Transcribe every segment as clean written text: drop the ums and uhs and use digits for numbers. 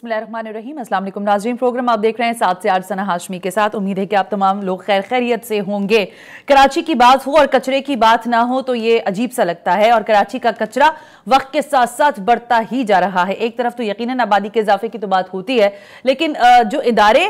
बिस्मिल्लाहिर्रहमानिर्रहीम। अस्सलाम वालेकुम नाज़रीन, प्रोग्राम आप देख रहे हैं 7 से 8 सना हाशमी के साथ। उम्मीद है कि आप तमाम लोग खैर खैरियत से होंगे। कराची की बात हो और कचरे की बात ना हो तो ये अजीब सा लगता है, और कराची का कचरा वक्त के साथ साथ बढ़ता ही जा रहा है। एक तरफ तो यकीनन आबादी के इजाफे की तो बात होती है, लेकिन जो इदारे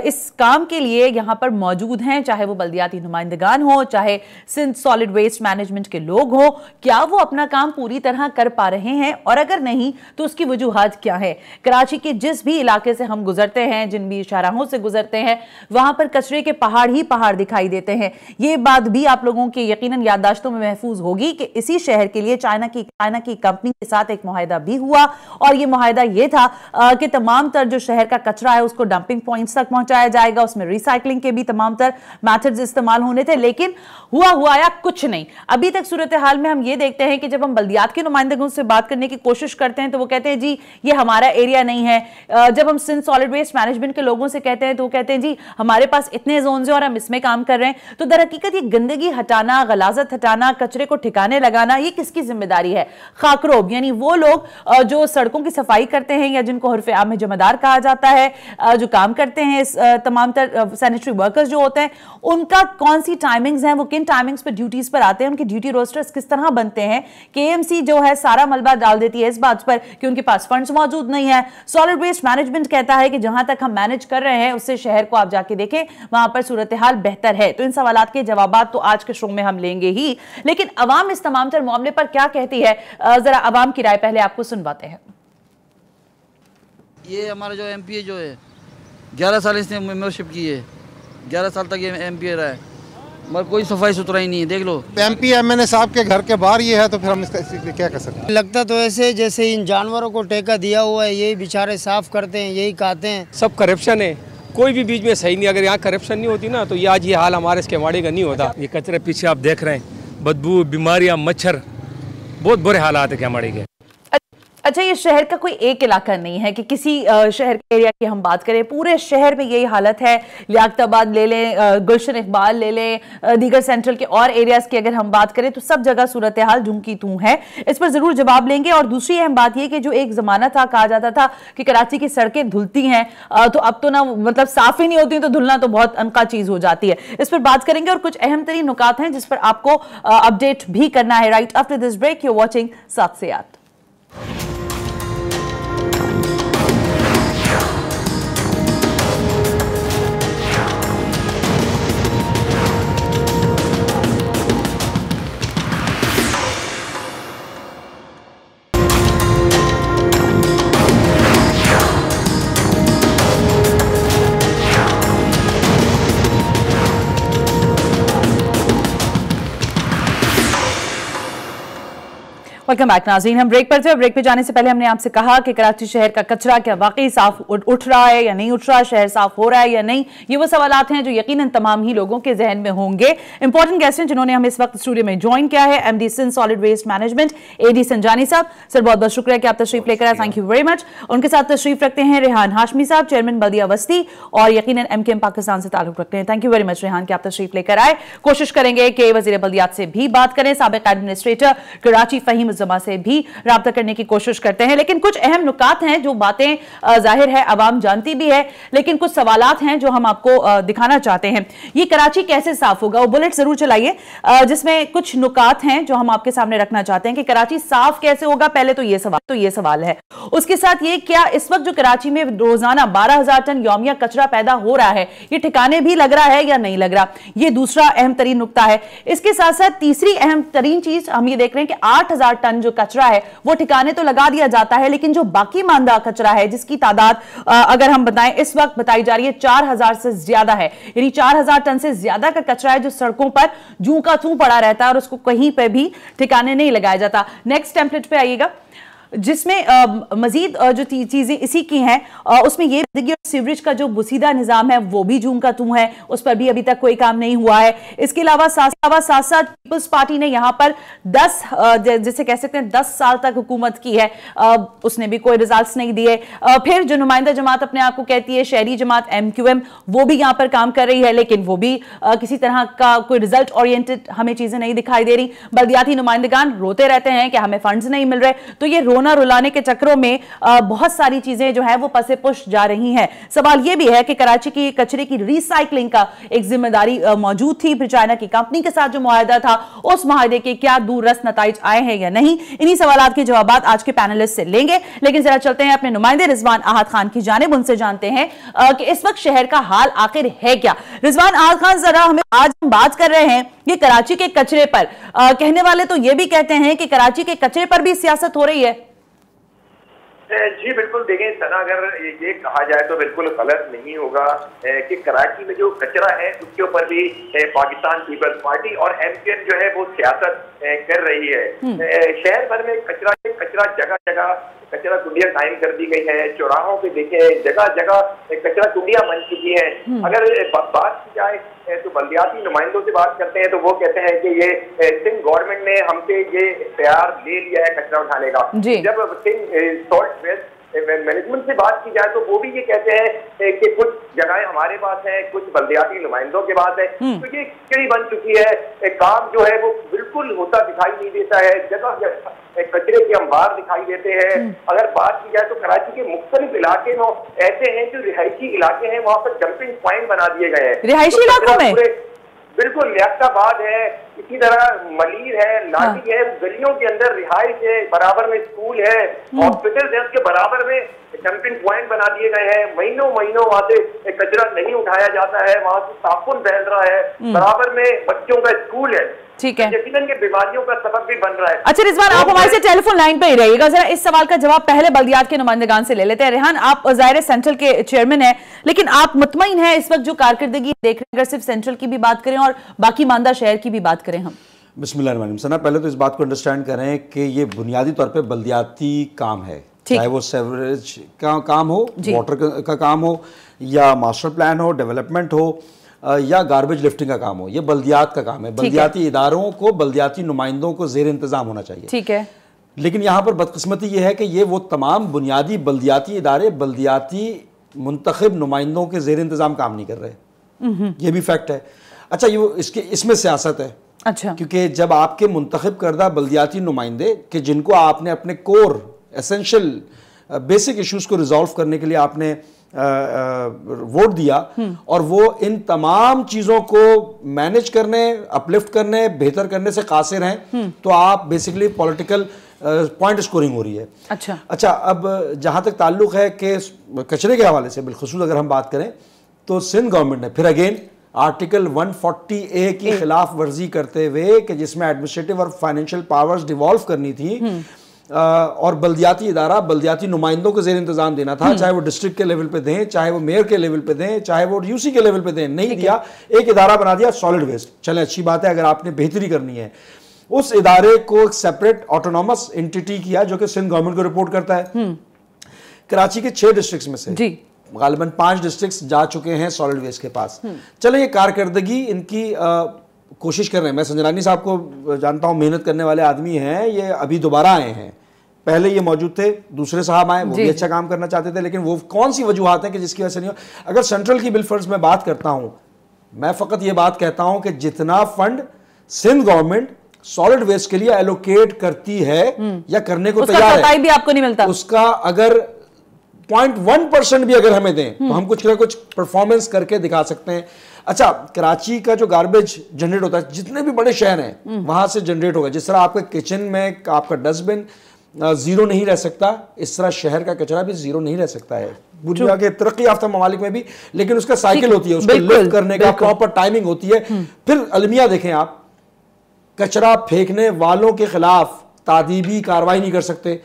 इस काम के लिए यहाँ पर मौजूद हैं, चाहे वो बल्दियाती नुमाइंदगान हो, चाहे सिंध सॉलिड वेस्ट मैनेजमेंट के लोग हों, क्या वो अपना काम पूरी तरह कर पा रहे हैं, और अगर नहीं तो उसकी वजूहात क्या है। कराची के जिस भी इलाके से हम गुजरते हैं, जिन भी शाहराहों से गुजरते हैं, वहां पर कचरे के पहाड़ ही पहाड़ दिखाई देते हैं। ये बात भी आप लोगों के यकीनन याददाश्तों में महफूज होगी कि इसी शहर के लिए चाइना की कंपनी के साथ एक मुआहिदा भी हुआ, और ये मुआहिदा ये था कि तमाम तर जो शहर का कचरा है उसको डंपिंग पॉइंट्स तक पहुंचाया जाएगा। उसमें रिसाइकलिंग के भी तमाम तर मेथड्स इस्तेमाल होने थे, लेकिन हुआ या कुछ नहीं। अभी तक सूरत हाल में हम ये देखते हैं कि जब हम बल्दियात के नुमाइंदों से बात करने की कोशिश करते हैं तो वो कहते हैं जी ये हमारा एरिया नहीं है। जब हम सिंध सॉलिड वेस्ट मैनेजमेंट के लोगों से कहते हैं तो वो कहते हैं जी हमारे पास इतने जोन हैं और हम इसमें काम कर रहे हैं। तो दर हकीकत ये गंदगी हटाना, गलाजत हटाना, कचरे को ठिकाने लगाना, ये किसकी जिम्मेदारी है? खाकरोब यानी वो लोग जो सड़कों की सफाई करते हैं या जिनको हर्फ आम में जमादार कहा जाता है, जो काम करते हैं, तमाम तर सैनिटरी वर्कर्स जो होते हैं, उनका कौन सी टाइमिंग्स हैं, वो किन टाइमिंग्स पर ड्यूटीज पर आते हैं, उनके ड्यूटी रोस्टर्स किस तरह बनते हैं। केएमसी जो है सारा मलबा डाल देती है इस बात पर कि उनके पास फंड्स मौजूद नहीं है। सॉलिड वेस्ट मैनेजमेंट कहता है कि जहां तक हम मैनेज कर रहे हैं उससे शहर को आप जाके देखें, वहां पर सूरत हाल बेहतर है। तो इन सवालात के जवाबात तो आज के शो में हम लेंगे ही, लेकिन अवाम इस तमाम तर मामले पर क्या कहती है, जरा अवाम की राय पहले आपको सुनवाते हैं। ये हमारा जो एमपी जो है 11 साल इसने मेंबरशिप की है, 11 साल तक ये एमपी रहा है, मगर कोई सफाई सुथरा ही नहीं है। देख लो एमपी एमएनए साहब के घर के बाहर ये है, तो फिर हम इसका क्या कर सकते हैं। लगता तो ऐसे जैसे इन जानवरों को ठेका दिया हुआ है, यही बेचारे साफ करते हैं, यही खाते हैं। सब करप्शन है, कोई भी बीच में सही नहीं। अगर यहाँ करप्शन नहीं होती ना तो ये आज ये हाल हमारे इसके वाड़े का नहीं होता। ये कचरे पीछे आप देख रहे हैं, बदबू, बीमारियाँ, मच्छर, बहुत बुरे हालात है हमारे के। अच्छा, ये शहर का कोई एक इलाका नहीं है कि किसी शहर के एरिया की हम बात करें, पूरे शहर में यही हालत है। लियाकताबाद ले लें, गुलशन इकबाल ले लें, दीगर सेंट्रल के और एरियाज की अगर हम बात करें तो सब जगह सूरत हाल धूम की तू है। इस पर जरूर जवाब लेंगे। और दूसरी अहम बात यह कि जो एक जमाना था, कहा जाता था कि कराची की सड़कें धुलती हैं, तो अब तो ना मतलब साफ ही नहीं होती, तो धुलना तो बहुत अनका चीज हो जाती है। इस पर बात करेंगे और कुछ अहम तरीन नुकात हैं जिस पर आपको अपडेट भी करना है। Right after this break, you watching 7 से 8। वेलकम बैक नाज़रीन। हम ब्रेक पर थे। ब्रेक पे जाने से पहले हमने आपसे कहा कि कराची शहर का कचरा क्या वाकई साफ उठ रहा है या नहीं उठ रहा, शहर साफ हो रहा है या नहीं, ये वो सवालात हैं जो यकीनन तमाम ही लोगों के जहन में होंगे। इंपॉर्टेंट गेस्ट हैं जिन्होंने हमें इस वक्त स्टूडियो में ज्वाइन किया है। MD Sindh solid waste management AD Sanjani साहब, सर बहुत बहुत शुक्रिया कि आप तशरीफ लेकर आए, थैंक यू वेरी मच। उनके साथ तशरीफ रखते हैं रेहान हाशमी साहब, चेयरमैन बल्दिया वस्ती और यकीनन एमकेएम पाकिस्तान से ताल्लुक रखते हैं। Thank you very much Rehan कि आप तशरीफ लेकर आए। कोशिश करेंगे कि वजीर बल्दियात से भी बात करें, साबिक एडमिनिस्ट्रेटर कराची फहीम उज़्ज़मा से भी राब्ता करने की कोशिश करते हैं। लेकिन कुछ अहम नुकात हैं जो बातें जाहिर है अवाम जानती भी है, लेकिन कुछ सवालात हैं जो हम आपको दिखाना चाहते हैं। ये कराची कैसे साफ होगा, वो बुलेट जरूर चलाइए जिसमें कुछ नुकात हैं जो हम आपके सामने रखना चाहते हैं कि कराची साफ कैसे होगा। पहले तो ये सवाल है। उसके साथ ये, क्या इस वक्त जो कराची में रोजाना 12,000 टन यौमिया कचरा पैदा हो रहा है, ये ठिकाने भी लग रहा है या नहीं लग रहा, ये दूसरा अहम तरीन नुकता है। इसके साथ साथ तीसरी अहम तरीन चीज हम ये देख रहे हैं कि 8,000 टन जो कचरा है वो ठिकाने तो लगा दिया जाता है, लेकिन जो बाकी मानदा कचरा है जिसकी तादाद अगर हम बताएं इस वक्त बताई जा रही है 4,000 से ज्यादा है, यानी 4,000 टन से ज्यादा का कचरा है जो सड़कों पर जूं का तूं पड़ा रहता है और उसको कहीं पे भी ठिकाने नहीं लगाया जाता। नेक्स्ट टेम्पलेट पे आइएगा, जिसमें मजीद जो चीजें इसी की हैं, उसमें ये सीवरेज का जो बुसीदा निजाम है वो भी जूं का तूं है, उस पर भी अभी तक कोई काम नहीं हुआ है। इसके अलावा साथ साथ पीपल्स पार्टी ने यहाँ पर 10 जिसे कह सकते हैं 10 साल तक हुकूमत की है, उसने भी कोई रिजल्ट्स नहीं दिए। फिर जो नुमाइंदा जमात अपने आप को कहती है शहरी जमात MQM, वो भी यहाँ पर काम कर रही है, लेकिन वो भी किसी तरह का कोई रिजल्ट ओरिएंटेड हमें चीजें नहीं दिखाई दे रही। बल्दियाती नुमाइंदगान रोते रहते हैं कि हमें फंड्स नहीं मिल रहे। तो ये रोना रोना रुलाने के चक्रों में बहुत सारी चीजें जो है वो पसे पुश जा रही हैं। सवाल यह भी है कि कराची की कचरे की रिसाइकलिंग का एक जिम्मेदारी मौजूद थी, फिर चाइना की कंपनी के साथ जो मुआहदा था उस मुआहदे के क्या दूररस नताइज आए हैं या नहीं, इन्हीं सवालात के जवाब आज के पैनलिस्ट से लेंगे। लेकिन जरा चलते हैं अपने नुमाइंदे रिजवान आहद खान की जानिब, उनसे जानते हैं कि इस वक्त शहर का हाल आखिर है क्या। रिजवान आहद खान, जरा हमें आज हम बात कर रहे हैं ये कराची के कचरे पर। कहने वाले तो ये भी कहते हैं कि कराची के कचरे पर भी सियासत हो रही है। जी बिल्कुल, देखें सना, अगर ये कहा जाए तो बिल्कुल गलत नहीं होगा कि कराची में जो कचरा है उसके ऊपर भी पाकिस्तान पीपल्स पार्टी और एमपीएन जो है वो सियासत कर रही है। शहर भर में कचरा जगह जगह कचरा कुंडियां कायम कर दी गई है। चौराहों पे देखें जगह जगह कचरा कुंडियां बन चुकी हैं। अगर बात की जाए तो बल्दियाती नुमाइंदों से बात करते हैं तो वो कहते हैं कि ये सिंध गवर्नमेंट ने हमसे ये इख्तियार ले लिया है कचरा उठाने का। जब सिंध सॉल्ट वेस्ट मैनेजमेंट से बात की जाए तो वो भी ये कहते हैं कि कुछ जगहें हमारे पास है, कुछ बल्दियाती नुमाइंदों के पास है। तो ये कड़ी बन चुकी है, काम जो है वो बिल्कुल होता दिखाई नहीं देता है। जगह जगह कचरे के अंबार दिखाई देते हैं। अगर बात की जाए तो कराची के मुख्तलिफ इलाके में ऐसे हैं जो रिहायशी इलाके हैं, वहाँ पर डंपिंग पॉइंट बना दिए गए हैं रिहायशी इलाकों में। बिल्कुल, लियाकताबाद है, इसी तरह मलीर है, लाठी है, गलियों के अंदर रिहाइश है, बराबर में स्कूल है, हॉस्पिटल है, उसके बराबर में डंपिंग पॉइंट बना दिए गए हैं। महीनों वहां से कचरा नहीं उठाया जाता है, वहां से साबुन बह रहा है, बराबर में बच्चों का स्कूल है। ठीक है, यकीनन के बीमारियों का सबब भी बन रहा है। अच्छा रिजवान, आप हमारे से टेलीफोन लाइन पे ही रहिएगा, जरा इस सवाल का जवाब पहले बल्दियात के नुमाइंदगान से ले लेते हैं। रेहान, आप ज़ाहिर सेंट्रल के चेयरमैन हैं, लेकिन आप मुतमईन हैं इस वक्त जो कारकर्दगी देख रहे हैं, अगर सिर्फ सेंट्रल की भी बात करें और बाकी मानदा शहर की भी बात करें हम? बिस्मिल्लाह सना, पहले तो इस बात को अंडरस्टैंड करें कि ये बुनियादी तौर पे बल्दियाती काम है, चाहे वो सेवरेज का काम हो, वाटर का काम हो, या मास्टर प्लान हो, डेवलपमेंट हो, या गार्बेज लिफ्टिंग का काम हो। ये बल्दियात का काम है। बल्दियाती इदारों को, बल्दियाती नुमाइंदों को ज़ेर इंतज़ाम होना चाहिए। ठीक है, लेकिन यहाँ पर बदकिस्मती ये है कि ये वो तमाम बुनियादी बल्दियाती इदारे बल्दियाती मुंतखब नुमाइंदों के ज़ेर इंतज़ाम काम नहीं कर रहे। ये भी फैक्ट है। अच्छा, ये इसमें सियासत है। अच्छा, क्योंकि जब आपके मुंतखब करदा बल्दियाती नुमाइंदे कि जिनको आपने अपने कोर एसेंशियल बेसिक इश्यूज को रिजॉल्व करने के लिए आपने वोट दिया, और वो इन तमाम चीजों को मैनेज करने, अपलिफ्ट करने, बेहतर करने से कासिर हैं, तो आप बेसिकली पॉलिटिकल पॉइंट स्कोरिंग हो रही है। अच्छा, अब जहां तक ताल्लुक है कि कचरे के हवाले से बिलखुसूस अगर हम बात करें तो सिंध गवर्नमेंट ने फिर अगेन आर्टिकल 140A की खिलाफ वर्जी करते हुए कि जिसमें एडमिनिस्ट्रेटिव और फाइनेंशियल पावर्स डिवॉल्व करनी थी और बल्दियाती इदारा बल्दियाती नुमाइंदों को ज़ेर इंतजाम देना था, चाहे वो डिस्ट्रिक्ट के लेवल पे दें, चाहे वो मेयर के लेवल पे दें, चाहे वो यूसी के लेवल पे दें, नहीं दिया। एक इदारा बना दिया सॉलिड वेस्ट। चले, अच्छी बात है, अगर आपने बेहतरी करनी है उस इदारे को एक सेपरेट ऑटोनोमस एंटिटी किया जो कि सिंध गवर्नमेंट को रिपोर्ट करता है। कराची के 6 डिस्ट्रिक्ट्स में से गालिबन 5 डिस्ट्रिक्ट्स जा चुके हैं सॉलिड वेस्ट के पास। चले, ये कारकर्दगी इनकी कोशिश कर रहे हैं। मैं संजनानी साहब को जानता हूं, मेहनत करने वाले आदमी हैं, ये अभी दोबारा आए हैं, पहले ये मौजूद थे, दूसरे साहब आए, वो भी अच्छा काम करना चाहते थे, लेकिन वो कौन सी वजूहात हैं कि जिसकी वजह से नहीं हो। अगर सेंट्रल की बिलफर्ज में बात करता हूं, मैं फकत ये बात कहता हूं कि जितना fund Sindh government solid waste के लिए एलोकेट करती है या करने को तैयार है, भी आपको नहीं मिलता, उसका अगर 0.1% भी अगर हमें दें तो हम कुछ ना कुछ परफॉर्मेंस करके दिखा सकते हैं। अच्छा, कराची का जो गार्बेज जनरेट होता है, जितने भी बड़े शहर हैं वहां से जनरेट होगा। जिस तरह आपके किचन में आपका डस्टबिन जीरो नहीं रह सकता, इस तरह शहर का कचरा भी जीरो नहीं रह सकता है। दुनिया के तरक्की याफ्ता ममालिक में भी, लेकिन उसका साइकिल होती है, उसको लिफ्ट करने का प्रॉपर टाइमिंग होती है। फिर अलमिया देखें आप, कचरा फेंकने वालों के खिलाफ तादीबी कार्रवाई नहीं कर सकते।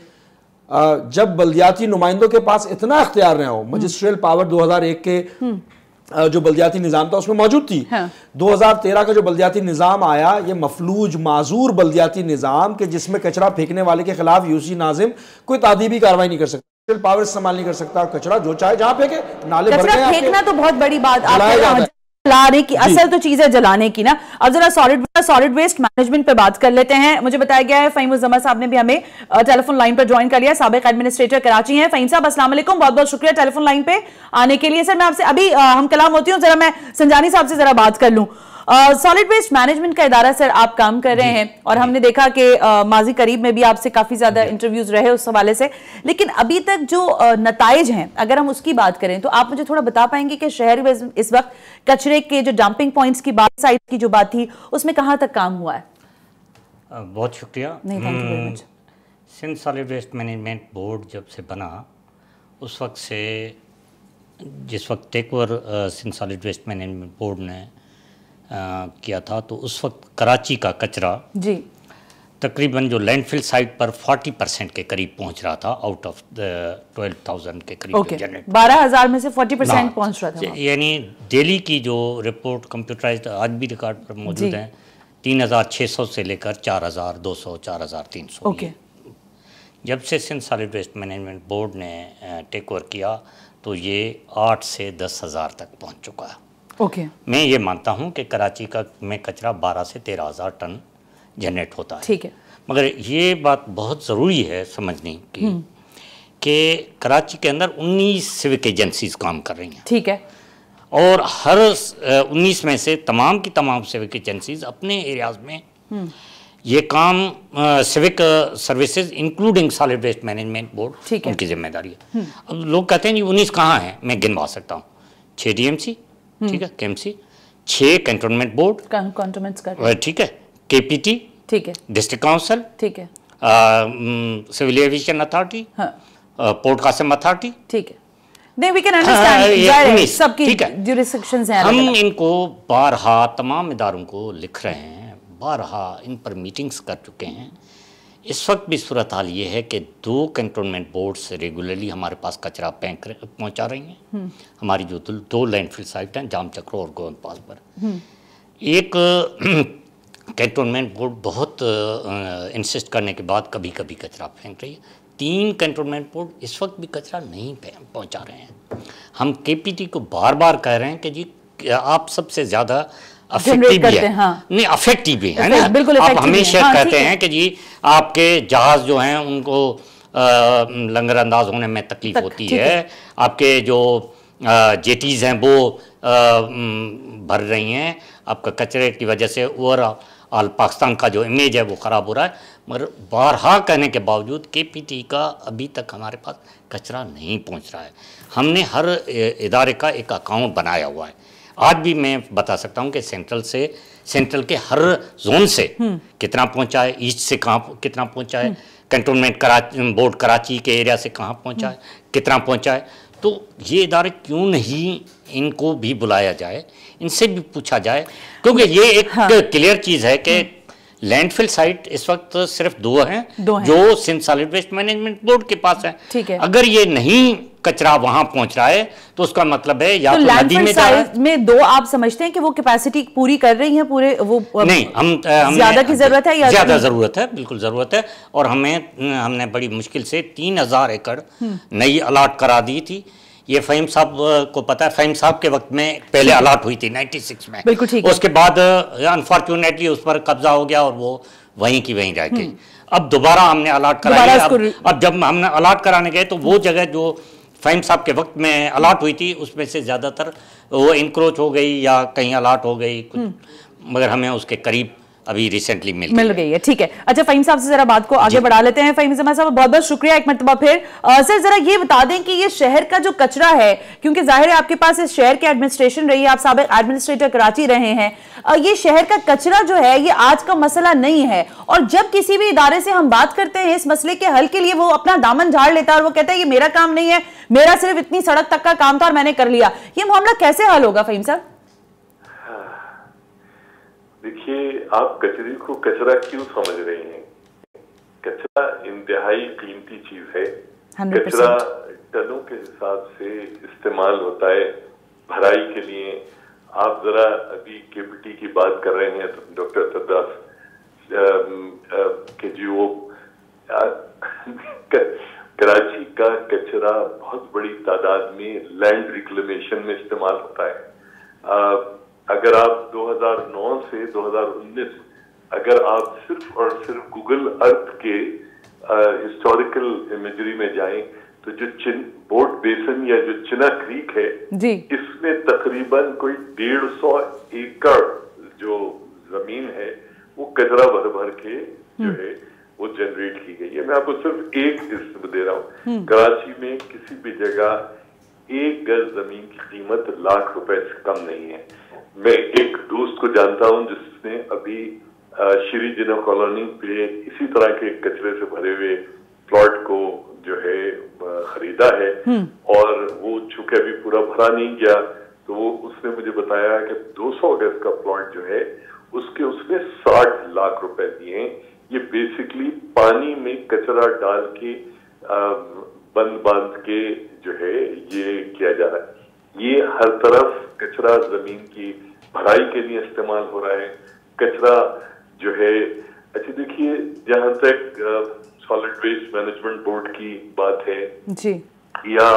जब बल्दियाती नुमाइंदों के पास इतना इख्तियार न हो, मजिस्ट्रियल पावर 2001 के जो बल्दियाती निज़ाम था उसमें मौजूद थी। 2013 का जो बल्दियाती निज़ाम आया, ये मफलूज माजूर बल्दियाती निज़ाम के जिसमें कचरा फेंकने वाले के खिलाफ यूसी नाजिम कोई तादीबी कार्रवाई नहीं कर सकता, पावर इस्तेमाल नहीं कर सकता, और कचरा जो चाहे जहां फेंके, नाले भर गए, फेंकना तो बहुत बड़ी बात जलाने की, असल तो चीज है जलाने की ना। अब जरा सॉलिड वेस्ट मैनेजमेंट पे बात कर लेते हैं। मुझे बताया गया है फ़हीम उज़्ज़मा साहब ने भी हमें टेलीफोन लाइन पर ज्वाइन कर लिया, साबिक एडमिनिस्ट्रेटर कराची हैं। फ़हीम साहब अस्सलाम वालेकुम, बहुत बहुत शुक्रिया टेलीफोन लाइन पे आने के लिए। सर मैं आपसे अभी हम कलाम होती हूँ, जरा मैं संजानी साहब से जरा बात कर लूँ। सॉलिड वेस्ट मैनेजमेंट का इदारा सर आप काम कर रहे हैं और हमने देखा कि माजी करीब में भी आपसे काफी ज्यादा इंटरव्यूज रहे उस हवाले से, लेकिन अभी तक जो नताइज हैं अगर हम उसकी बात करें तो आप मुझे थोड़ा बता पाएंगे कि शहर में इस वक्त कचरे के जो डंपिंग पॉइंट्स की बात, साइड की जो बात थी, उसमें कहां तक काम हुआ है? बहुत शुक्रिया। नहीं, thank you very much. Sindh solid waste management board जब से बना उस वक्त से, जिस वक्त take over Sindh solid waste management board ने किया था, तो उस वक्त कराची का कचरा जी तकरीबन जो लैंडफिल साइट पर 40% के करीब पहुंच रहा था, आउट ऑफ 12,000 के करीब। ओके, 12,000 में से 40% पहुंच रहा था। यानी दिल्ली की जो रिपोर्ट कंप्यूटराइज्ड आज भी रिकॉर्ड पर मौजूद है, 3,600 से लेकर 4,200, 4,300। ओके, जब से Sindh solid waste management board ने टेक ओवर किया तो ये 8 से 10,000 तक पहुंच चुका है। ओके, मैं ये मानता हूं कि कराची में कचरा 12 से 13,000 टन जनरेट होता है। ठीक है, मगर ये बात बहुत ज़रूरी है समझने की कि कराची के अंदर 19 सिविक एजेंसीज काम कर रही हैं। ठीक है, और हर 19 में से तमाम की तमाम सिविक एजेंसीज अपने एरियाज में ये काम civic services including solid waste management board उनकी जिम्मेदारी है। अब लोग कहते हैं जी 19 कहाँ हैं, मैं गिनवा सकता हूँ। 6 DMC, ठीक है, KMC, 6 कैंटोनमेंट बोर्ड, ठीक है, KPT, ठीक है, डिस्ट्रिक्ट काउंसिल, ठीक है, civil aviation authority, port Qasim authority, ठीक है। नहीं, we can understand, सबकी jurisdictions हैं। हम इनको बारहा तमाम इदारों को लिख रहे हैं, बारहा इन पर मीटिंग्स कर चुके हैं। इस वक्त भी सूरत हाल ये है कि 2 कैंटोनमेंट बोर्ड्स रेगुलरली हमारे पास कचरा पहुंचा रही हैं। हमारी जो 2 लैंडफिल साइट हैं, जाम चक्रो और गोविंद पास पर, एक कैंटोनमेंट बोर्ड बहुत इंसिस्ट करने के बाद कभी कभी कचरा फेंक रही है। 3 कैंटोनमेंट बोर्ड इस वक्त भी कचरा नहीं पहुंचा रहे हैं। हम KPT को बार बार कह रहे हैं कि जी आप सबसे ज़्यादा अफेक्टिव भी है, नहीं अफेक्टिव भी है ना, आप हमेशा कहते हैं कि जी आपके जहाज जो हैं उनको लंगर अंदाज होने में तकलीफ होती है, आपके जो जेटीज़ हैं वो भर रही हैं, आपका कचरे की वजह से ओवरऑल पाकिस्तान का जो इमेज है वो ख़राब हो रहा है। मगर बारहा कहने के बावजूद KPT का अभी तक हमारे पास कचरा नहीं पहुंच रहा है। हमने हर इदारे का एक अकाउंट बनाया हुआ है। आज भी मैं बता सकता हूं कि सेंट्रल के हर जोन से कितना पहुंचा है, ईस्ट से कहाँ कितना पहुंचा है, कैंटोनमेंट बोर्ड कराची के एरिया से कहाँ पहुंचा है, कितना पहुंचा है। तो ये इदारे क्यों नहीं इनको भी बुलाया जाए, इनसे भी पूछा जाए, क्योंकि ये एक क्लियर चीज़ है कि लैंडफिल साइट इस वक्त सिर्फ 2 हैं जो Sindh solid waste management board के पास है। ठीक है, अगर ये नहीं कचरा वहां पहुंच रहा है तो उसका मतलब है या तो नदी में जा रहा है। में 2 आप समझते हैं कि वो कैपेसिटी पूरी कर रही है पूरे, वो नहीं, हम ज्यादा की जरूरत है या ज्यादा जरूरत है, बिल्कुल जरूरत है। और हमने बड़ी मुश्किल से 3,000 एकड़ नई अलाट करा दी थी। ये फ़हीम साहब को पता है, फ़हीम साहब के वक्त में पहले अलाट हुई थी 96 में, बिल्कुल ठीक है। उसके बाद अनफॉर्चुनेटली उस पर कब्जा हो गया और वो वहीं की वहीं रह गई। अब दोबारा हमने अलाट कराई। अब जब हमने अलाट कराने गए तो वो जगह जो फ़हीम साहब के वक्त में अलाट हुई थी उसमें से ज़्यादातर वो इंक्रोच हो गई या कहीं अलाट हो गई कुछ, मगर हमें उसके करीब अभी रिसेंटली मिल गई है। ठीक है, अच्छा फ़हीम साहब से जरा बात को आगे बढ़ा लेते हैं। फ़हीम साहब बहुत बहुत शुक्रिया एक मरतबा फिर। सर जरा ये बता दें कि ये शहर का जो कचरा है, क्योंकि जाहिर है आपके पास इस शहर के एडमिनिस्ट्रेशन रही है, आप साबिक एडमिनिस्ट्रेटर कराची रहे हैं, ये शहर का कचरा जो है ये आज का मसला नहीं है, और जब किसी भी इदारे से हम बात करते हैं इस मसले के हल के लिए वो अपना दामन झाड़ लेता है और वो कहता है ये मेरा काम नहीं है, मेरा सिर्फ इतनी सड़क तक का काम था और मैंने कर लिया। ये मामला कैसे हल होगा फ़हीम साहब? देखिए, आप कचरे को कचरा क्यों समझ रहे हैं? कचरा इंतहाई कीमती चीज है। कचरा टनों के हिसाब से इस्तेमाल होता है भराई के लिए। आप जरा अभी KPT की बात कर रहे हैं तो डॉक्टर सद्दाफ के जी वो कराची का कचरा बहुत बड़ी तादाद में लैंड रिक्लेमेशन में इस्तेमाल होता है। अगर आप 2009 से 2019 अगर आप सिर्फ और सिर्फ गूगल अर्थ के हिस्टोरिकल इमेजरी में जाएं तो जो बोट बेसन या जो चिना क्रीक है जी, इसमें तकरीबन कोई 150 एकड़ जो जमीन है वो कचरा भर भर के जो है वो जनरेट की गई है। मैं आपको सिर्फ एक हिस्सा दे रहा हूँ, कराची में किसी भी जगह 1 गज जमीन की कीमत लाख रुपए से कम नहीं है। मैं एक दोस्त को जानता हूँ जिसने अभी श्री जिना कॉलोनी पे इसी तरह के कचरे से भरे हुए प्लॉट को जो है खरीदा है, और वो चूंकि अभी पूरा भरा नहीं गया तो वो उसने मुझे बताया कि 200 गज का प्लॉट जो है उसने 60 लाख रुपए दिए। ये बेसिकली पानी में कचरा डाल के बंद बांध के जो है ये किया जा रहा है। ये हर तरफ कचरा जमीन की भराई के लिए इस्तेमाल हो रहा है। कचरा जो है, अच्छा देखिए, जहां तक सॉलिड वेस्ट मैनेजमेंट बोर्ड की बात है जी, या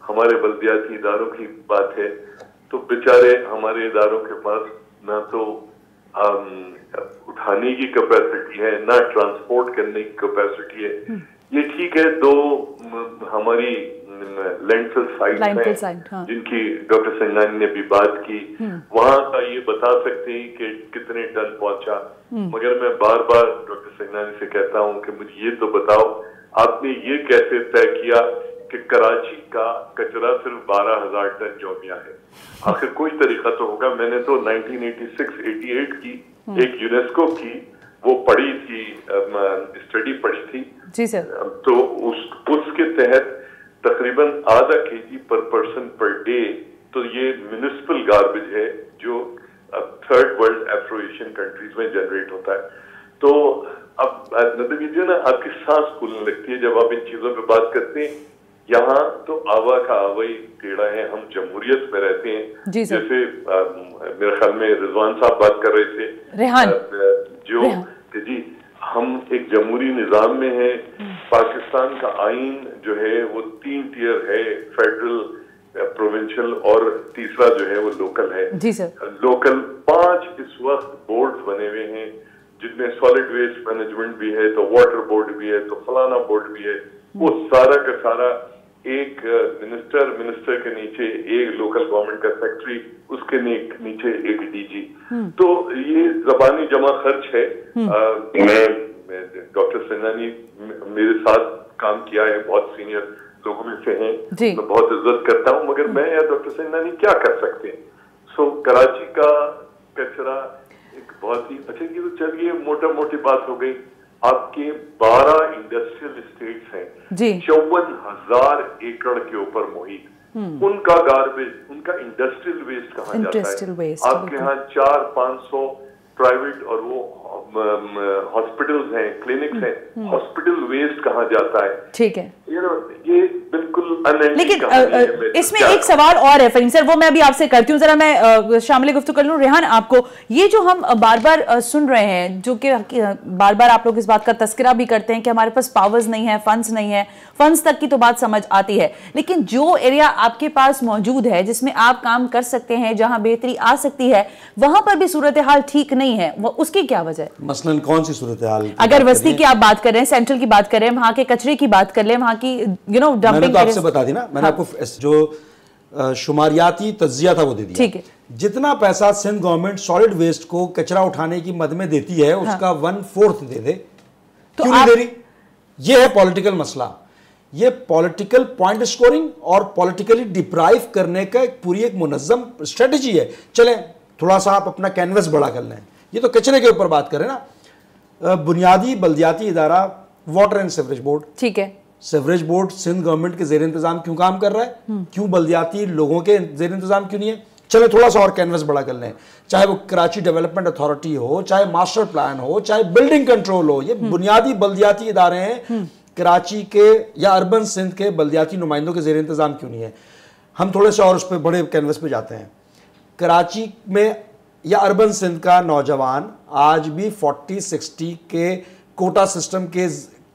हमारे बल्दियाती इदारों की बात है, तो बेचारे हमारे इदारों के पास ना तो उठाने की कैपेसिटी है, ना ट्रांसपोर्ट करने की कैपेसिटी है। ये ठीक है, 2 हमारी लैंडफिल साइट हैं, हाँ। जिनकी डॉक्टर संगानी ने भी बात की, वहां का ये बता सकते हैं कि कितने टन पहुंचा। मगर मैं बार बार डॉक्टर संगानी से कहता हूं कि मुझे ये तो बताओ, आपने ये कैसे तय किया कि कराची का कचरा सिर्फ 12,000 टन जोमिया है? आखिर कोई तरीका तो होगा। मैंने तो 1986-88 की एक यूनेस्को की वो पढ़ी थी, स्टडी पढ़ी थी जी सर, तो उसके तहत तकरीबन आधा केजी पर पर्सन पर डे तो ये म्युनिसिपल गार्बेज है जो third world Afro Asian countries में जनरेट होता है। तो अब नदीम जी ना, आपकी सांस फूलने लगती है जब आप इन चीजों पे बात करते हैं। यहाँ तो आवा का आवा ही टेढ़ा है। हम जमहूरियत में रहते हैं, जैसे मेरे ख्याल में रिजवान साहब बात कर रहे थे, रेहान जी, हम एक जमहूरी निजाम में हैं। पाकिस्तान का आइन जो है वो 3 टियर है, फेडरल, प्रोविंशियल और तीसरा जो है वो लोकल है। जी सर। लोकल 5 इस वक्त बोर्ड बने हुए हैं, जिनमें सॉलिड वेस्ट मैनेजमेंट भी है, तो वाटर बोर्ड भी है, तो फलाना बोर्ड भी है। वो सारा का सारा एक मिनिस्टर के नीचे एक लोकल गवर्नमेंट का सेक्रेटरी, उसके नीचे एक डीजी। तो ये जबानी जमा खर्च है। मैं डॉक्टर संगानी मेरे साथ काम किया है, बहुत सीनियर लोगों में से हैं, मैं बहुत इज्जत करता हूं, मगर मैं या डॉक्टर संगानी क्या कर सकते हैं? सो कराची का कचरा एक बहुत ही अच्छा, ये तो चलिए मोटी बात हो गई। आपके 12 इंडस्ट्रियल स्टेट्स हैं, 54,000 एकड़ के ऊपर मुहित। उनका गार्बेज, उनका इंडस्ट्रियल वेस्ट कहाँ जाता है? आपके यहाँ 400-500 प्राइवेट और वो हॉस्पिटल्स हैं, क्लिनिक्स हैं, हॉस्पिटल वेस्ट कहाँ जाता है? ठीक है, ये बिल्कुल लेकिन इसमें एक सवाल और है फहीम सर, वो मैं अभी आपसे करती हूँ, जरा मैं शामिल गुफ्तगू कर लूँ। रेहान, आपको ये जो हम बार बार सुन रहे हैं, जो कि बार बार आप लोग इस बात का तस्करा भी करते हैं कि हमारे पास पावर्स नहीं है, फंड्स नहीं है, फंड्स तक की तो बात समझ आती है, लेकिन जो एरिया आपके पास मौजूद है जिसमें आप काम कर सकते हैं, जहां बेहतरी आ सकती है, वहां पर भी सूरत हाल ठीक नहीं है, उसकी क्या वजह है? मसलन कौन सी सूरत हाल? अगर वस्ती की आप बात कर रहे हैं, सेंट्रल की बात कर रहे हैं, वहां के कचरे की बात कर ले, वहां की मैंने तो आपसे बता दी ना, मैंने आपको जो शुमारियाती तज्जिया था वो दे दिया। ठीक है, जितना पैसा सिंध गवर्नमेंट सॉलिड वेस्ट को कचरा उठाने की मद में देती है, उसका 1/4 दे दे। तो क्यों नहीं दे रही? ये है पॉलिटिकल मसला। ये पॉलिटिकल पॉइंट स्कोरिंग और पॉलिटिकली डिप्राइव करने का पूरी एक मुनज़्ज़म स्ट्रेटजी है। चलें थोड़ा सा आप अपना कैनवस बड़ा कर लें। ये तो कचरे के ऊपर बात करें ना। बुनियादी बल्दियाती इदारा वाटर एंड सीवरेज बोर्ड, ठीक है, सीवरेज बोर्ड सिंध गवर्नमेंट के जेर इंतजाम क्यों काम कर रहा है? क्यों बल्दियाती लोगों के जेर इंतजाम क्यों नहीं है? चले थोड़ा सा और कैनवस बड़ा कर लें। चाहे वो कराची डेवलपमेंट अथॉरिटी हो, चाहे मास्टर प्लान हो, चाहे बिल्डिंग कंट्रोल हो, ये बुनियादी बल्दियाती इदारे हैं। कराची के या अर्बन सिंध के बल्दियाती नुमाइंदों के जेर इंतजाम क्यों नहीं है? हम थोड़े से और उस पर बड़े कैनवस पे जाते हैं। कराची में या अर्बन सिंध का नौजवान आज भी 40-60 के कोटा सिस्टम के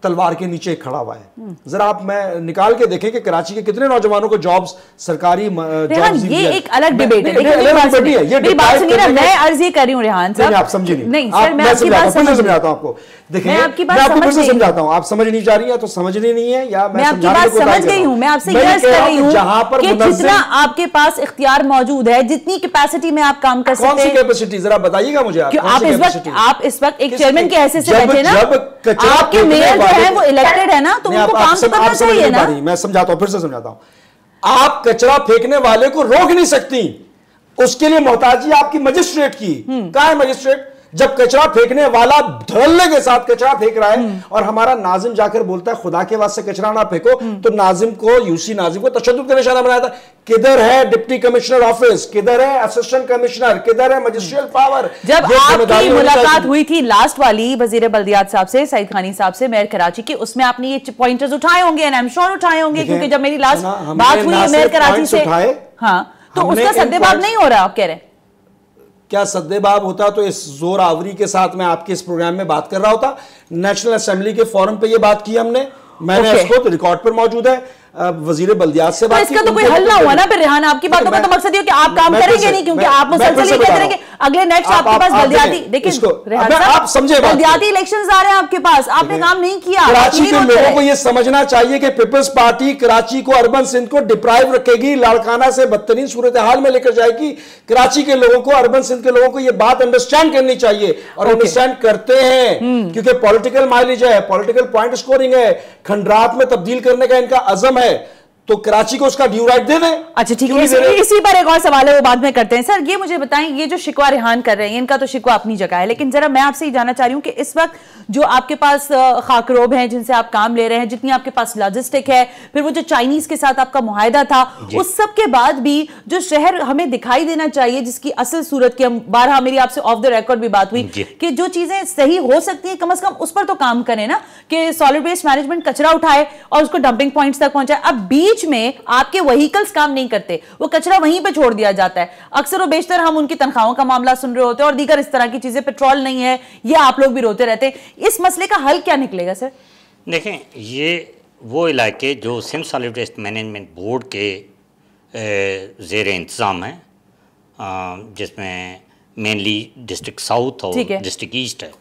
तलवार के नीचे खड़ा हुआ है। जरा आप मैं निकाल के देखें कि कराची के कितने नौजवानों को जॉब्स, सरकारी जॉब्स। ये एक अलग डिबेट है। मेरी बात सुनिए ना, मैं अर्ज ये कर रही हूं रेहान साहब, आप समझे नहीं सर, मैं आपकी बात समझाता हूं आपको। देखिए मैं आपकी बात समझाता हूं, आप समझ नहीं जा रही है तो समझनी नहीं है, या मैं आपकी बात समझ गई हूं। मैं आपसे ये कर रही हूं जहां पर जितना आपके पास इख्तियार मौजूद है, जितनी कैपेसिटी में आप काम कर सकते हैं। कौन सी कैपेसिटी, जरा बताइएगा मुझे। आप इस वक्त एक चेयरमैन की हैसियत से बैठे ना, आपके मेयर जो है वो इलेक्टेड है ना, तो उनको काम तो करना चाहिए ना। मैं समझाता हूं, फिर से समझाता हूं। आप कचरा फेंकने वाले को रोक नहीं सकती, उसके लिए मोहताजी आपकी मजिस्ट्रेट की। कहां है मजिस्ट्रेट? जब कचरा फेंकने वाला धड़ल्ले के साथ कचरा फेंक रहा है और हमारा नाजिम जाकर बोलता है खुदा के वास्ते कचरा ना फेंको, तो नाजिम को, यूसी नाजिम को तशद्दुद का निशाना बनाया था। किधर है डिप्टी कमिश्नर ऑफिस, किधर है असिस्टेंट कमिश्नर, किधर है मजिस्ट्रियल पावर? जब आपकी मुलाकात हुई थी लास्ट वाली वजीर बल्दियात साहब से, सईद खानी साहब से, मेयर कराची के, उसमें आपने ये पॉइंटर्स उठाए होंगे, एंड आई एम श्योर उठाए होंगे, क्योंकि जब मेरी लास्ट बात हुई मेयर कराची से, हाँ, तो उसका सद्देबाब नहीं हो रहा, आप कह रहे हैं। क्या सद्देबाब होता तो इस जोर आवरी के साथ मैं आपके इस प्रोग्राम में बात कर रहा होता। नेशनल असेंबली के फोरम पे ये बात की हमने, मैंने इसको तो रिकॉर्ड पर मौजूद है, वजीर बल्दियात से बात की। इसका तो कोई हल ना हुआ ना फिर रेहान, आपकी बातों का तो मकसद ये कि आप काम करेंगे नहीं, क्योंकि आप मुसलसल ये कहते रहेंगे अगले नेक्स्ट आपके पास बल्दियाती, देखिए आप समझे, बल्दियाती इलेक्शंस आ रहे हैं आपके पास, आपने काम नहीं किया। कराची के लोगों को ये समझना चाहिए कि पीपल्स पार्टी कराची को, अर्बन सिंध को डिप्राइव रखेगी, लाड़काना से बदतरीन सूरत हाल में लेकर जाएगी। कराची के लोगों को, अर्बन सिंध के लोगों को ये बात अंडरस्टैंड करनी चाहिए, और अंडरस्टैंड करते हैं, क्योंकि पॉलिटिकल माइलेज है, पॉलिटिकल पॉइंट स्कोरिंग है, खंडरात में तब्दील करने का इनका अज़म है, तो कराची को उसका ड्यू राइट दे दें। अच्छा ठीक है, इसी पर एक और सवाल है, वो बाद में करते हैं। सर ये मुझे बताएं, ये जो शिकवा रेहान कर रहे हैं, इनका तो शिकवा अपनी जगह है, लेकिन जरा मैं आपसे ये जानना चाह रही हूं कि इस वक्त जो आपके पास खाकरोब हैं जिनसे आप काम ले रहे हैं, जितनी आपके पास लॉजिस्टिक है, फिर वो जो चाइनीज के साथ आपका मुआहदा था, उस सब के बाद भी जो शहर हमें दिखाई देना चाहिए, जिसकी असल सूरत की हम बारहा, मेरी आपसे ऑफ द रिकॉर्ड भी बात हुई कि जो चीजें सही हो सकती है कम से कम उस पर तो काम करें ना, कि सॉलिड वेस्ट मैनेजमेंट कचरा उठाए और उसको डंपिंग पॉइंट्स तक पहुंचाए। अब बीच में आपके व्हीकल्स काम नहीं करते, वो कचरा वहीं पे छोड़ दिया जाता है, अक्सर और बेशतर हम उनकी तनख्वाहों का मामला सुन रहे होते हैं और दीगर इस तरह की चीजें, पेट्रोल नहीं है, ये आप लोग भी रोते रहते हैं। इस मसले का हल क्या निकलेगा सर? देखें, ये वो इलाके जो Sindh solid waste management board के ज़ेर इंतज़ाम हैं, जिसमें मेनली डिस्ट्रिक्ट साउथ और डिस्ट्रिक्ट ईस्ट है,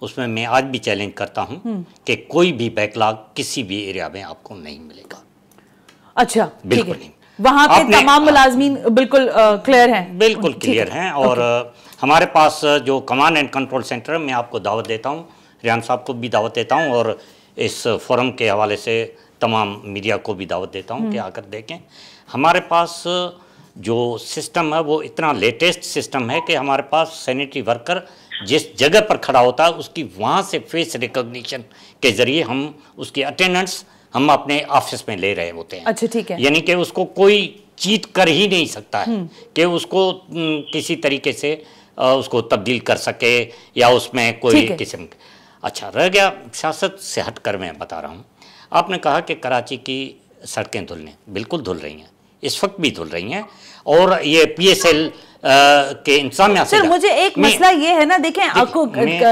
उसमें मैं आज भी चैलेंज करता हूं कि कोई भी बैकलॉग किसी भी एरिया में आपको नहीं मिलेगा। अच्छा, बिल्कुल नहीं, वहां के तमाम मुलाजमीन बिल्कुल क्लियर हैं, बिल्कुल क्लियर हैं। और हमारे पास जो कमांड एंड कंट्रोल सेंटर, मैं आपको दावत देता हूं, रेहान साहब को भी दावत देता हूं, और इस फोरम के हवाले से तमाम मीडिया को भी दावत देता हूं कि आकर देखें। हमारे पास जो सिस्टम है वो इतना लेटेस्ट सिस्टम है कि हमारे पास सैनिटरी वर्कर जिस जगह पर खड़ा होता है उसकी वहाँ से फेस रिकॉग्निशन के ज़रिए हम उसकी अटेंडेंस हम अपने ऑफिस में ले रहे होते हैं। अच्छा ठीक है, यानी कि उसको कोई चीट कर ही नहीं सकता है कि उसको किसी तरीके से उसको तब्दील कर सके या उसमें कोई किस्म। अच्छा रह गया सियासत से हटकर मैं बता रहा हूँ, आपने कहा कि कराची की सड़कें धुलने, बिल्कुल धुल रही हैं, इस वक्त भी धुल रही हैं, और ये PSL के इंतजाम। सर मुझे एक मसला ये है ना, देखें आपको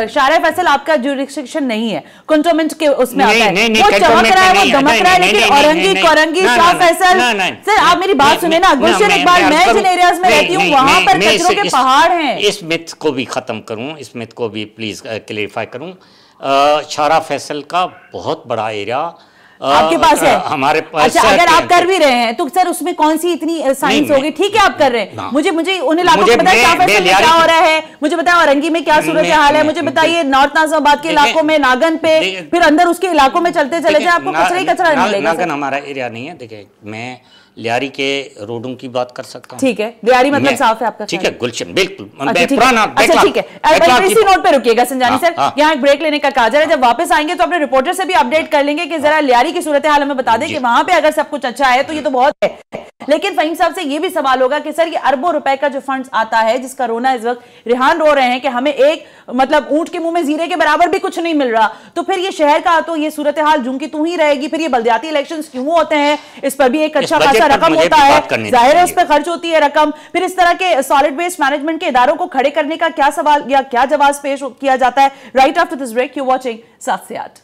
शारा फैसल आपका जुरिस्डिक्शन नहीं है, कंटोनमेंट के उसमें आता है, वो चमक रहा है, वो दमक रहा है, लेकिन औरंगी कोरंगी शाह फैसल, सर आप मेरी बात सुने ना, गुलशन इकबाल, मैं जिन एरियाज में रहती हूँ वहां पर कचरों के पहाड़ हैं। इस मिथ को भी खत्म करूं, इस मिथ को भी प्लीज क्लेरिफाई करूं। शारा फैसल का बहुत बड़ा एरिया आपके पास है, हमारे पास। अच्छा अगर आप कर भी रहे हैं तो सर उसमें कौन सी इतनी साइंस होगी? ठीक है आप कर रहे हैं, मुझे उन इलाकों को बताइए क्या हो रहा है, मुझे बताया औरंगी में क्या सूरत हाल है, मुझे बताइए नॉर्थ नाजिमाबाद के इलाकों में, नागन पे, फिर अंदर उसके इलाकों में चलते चले जाए, आपको कचरा ही कचरा मिलेगा। नागन हमारा एरिया नहीं है। देखिए मैं लियारी के रोडों की बात कर सकता हूँ। ठीक है, लियारी मतलब साफ है आपका? ठीक है, गुलशन बिल्कुल पुराना। अच्छा ठीक है, इसी नोट पे रुकिएगा संजानी सर, यहाँ एक ब्रेक लेने का कहा जा रहा है, जब वापस आएंगे तो अपने रिपोर्टर से भी अपडेट कर लेंगे कि जरा लियारी की सूरत हाल हमें बता दें कि वहां पे अगर सब कुछ अच्छा है तो ये तो बहुत है। लेकिन फहीम साहब से ये भी सवाल होगा कि सर ये अरबों रुपए का जो फंड्स आता है, जिसका रोना इस वक्त रेहान रो रहे हैं कि हमें एक मतलब ऊंट के मुंह में जीरे के बराबर भी कुछ नहीं मिल रहा, तो फिर ये शहर का तो ये सूरत हाल जूं की तू ही रहेगी। फिर ये बल्दियाती इलेक्शंस क्यों होते हैं, इस पर भी एक अच्छा खासा रकम होता है, जाहिर है उस पर खर्च होती है रकम। फिर इस तरह के सॉलिड वेस्ट मैनेजमेंट के इदारों को खड़े करने का क्या सवाल या क्या जवाब पेश किया जाता है? Right after this break, you watching 7 से 8।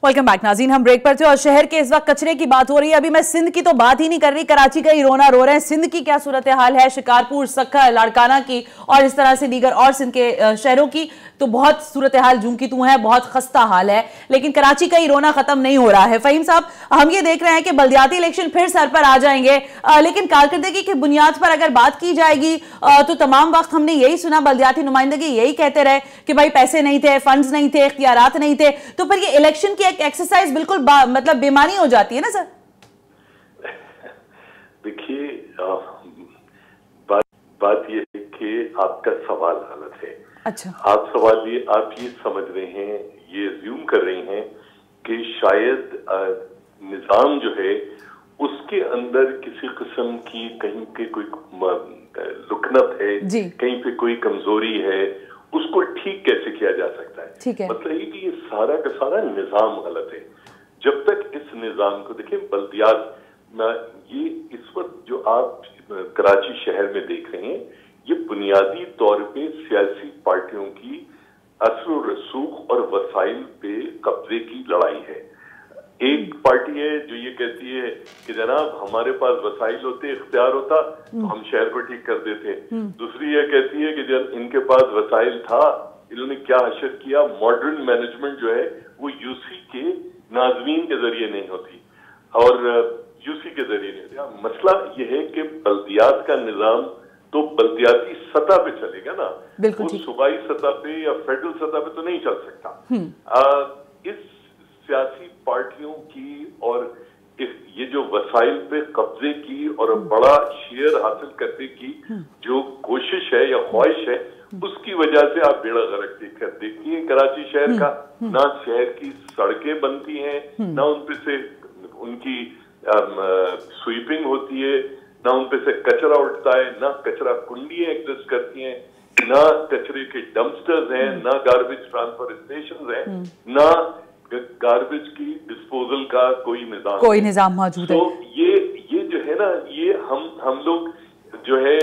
वेलकम बैक नाज़रीन, हम ब्रेक पर थे और शहर के इस वक्त कचरे की बात हो रही है। अभी मैं सिंध की तो बात ही नहीं कर रही, कराची का ही रोना रो रहे हैं। सिंध की क्या सूरत हाल है, शिकारपुर, सक्खर, लाड़काना की और इस तरह से दीगर और सिंध के शहरों की तो बहुत सूरत हाल जूं की तू है, बहुत खस्ता हाल है। लेकिन कराची का ही रोना खत्म नहीं हो रहा है। फहीम साहब, हम ये देख रहे हैं कि बल्दियाती इलेक्शन फिर सर पर आ जाएंगे, लेकिन कारकर्दगी की बुनियाद पर अगर बात की जाएगी तो तमाम वक्त हमने यही सुना, बल्दियाती नुमाइंदगी यही कहते रहे कि भाई पैसे नहीं थे, फंड्स नहीं थे, इख्तियारात नहीं थे। तो फिर ये इलेक्शन की एक एक्सरसाइज बिल्कुल मतलब बेमानी हो जाती है ना सर। देखिए, बात ये है कि आपका सवाल गलत है। अच्छा, आप ये समझ रहे हैं, ये अज्यूम कर रही हैं कि शायद निजाम जो है उसके अंदर किसी किस्म की कहीं पे कोई लुकनत है, कहीं पे कोई कमजोरी है, उसको ठीक कैसे किया जा सकता है। ठीक है। मतलब ये कि ये सारा का सारा निजाम गलत है। जब तक इस निजाम को देखिए, बल्दियात ये इस वक्त जो आप कराची शहर में देख रहे हैं, ये बुनियादी तौर पे सियासी पार्टियों की असर रसूख और वसाइल पे कब्जे की लड़ाई है। एक पार्टी है जो ये कहती है कि जनाब हमारे पास वसाइल होते, इख्तियार होता तो हम शहर को ठीक कर देते। दूसरी ये कहती है कि जब इनके पास वसाइल था, इन्होंने क्या हशर किया, मॉडर्न मैनेजमेंट जो है वो यूसी के नाज़मीन के जरिए नहीं होती और यूसी के जरिए नहीं होती। मसला ये है कि बल्दियात का निजाम तो बल्दियाती सतह पे चलेगा ना, वो सूबाई सतह पे या फेडरल सतह पे तो नहीं चल सकता। इस सियासी पार्टियों की और ये जो वसाइल पे कब्जे की और बड़ा शेयर हासिल करने की जो कोशिश है या ख्वाहिश है, उसकी वजह से आप बेड़ा गर्क देखिए कराची शहर का, ना शहर की सड़कें बनती हैं, ना उन पे से उनकी स्वीपिंग होती है, ना उन पे से कचरा उठता है, ना कचरा कुंडियां एग्जिस्ट करती हैं, ना कचरे के डंपस्टर्स हैं, ना गार्बेज ट्रांसफर स्टेशन हैं, ना गार्बेज की डिस्पोजल का कोई निजाम मौजूद है। तो ये जो है ना, ये हम लोग जो है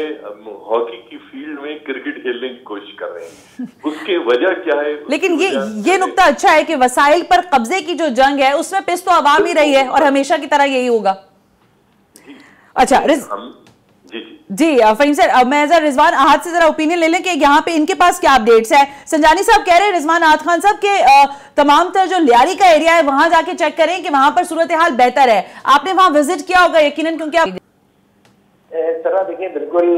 हॉकी की फील्ड में क्रिकेट खेलने की कोशिश कर रहे हैं। उसकी वजह क्या है? लेकिन ये नुक्ता अच्छा है कि वसाइल पर कब्जे की जो जंग है उसमें पिस तो आवाम ही रही है और हमेशा की तरह यही होगा। अच्छा जी फहीम सर, मैं जरा रिजवान आहत से जरा ओपिनियन ले लें कि यहाँ पे इनके पास क्या अपडेट्स है। संजानी साहब कह रहे हैं, रिजवान आहत खान साहब के तमाम तरह जो लियारी का एरिया है वहां जाके चेक करें कि वहां पर सूरत हाल बेहतर है। आपने वहां विजिट किया होगा यकीनन, क्योंकि आप सर देखिए बिल्कुल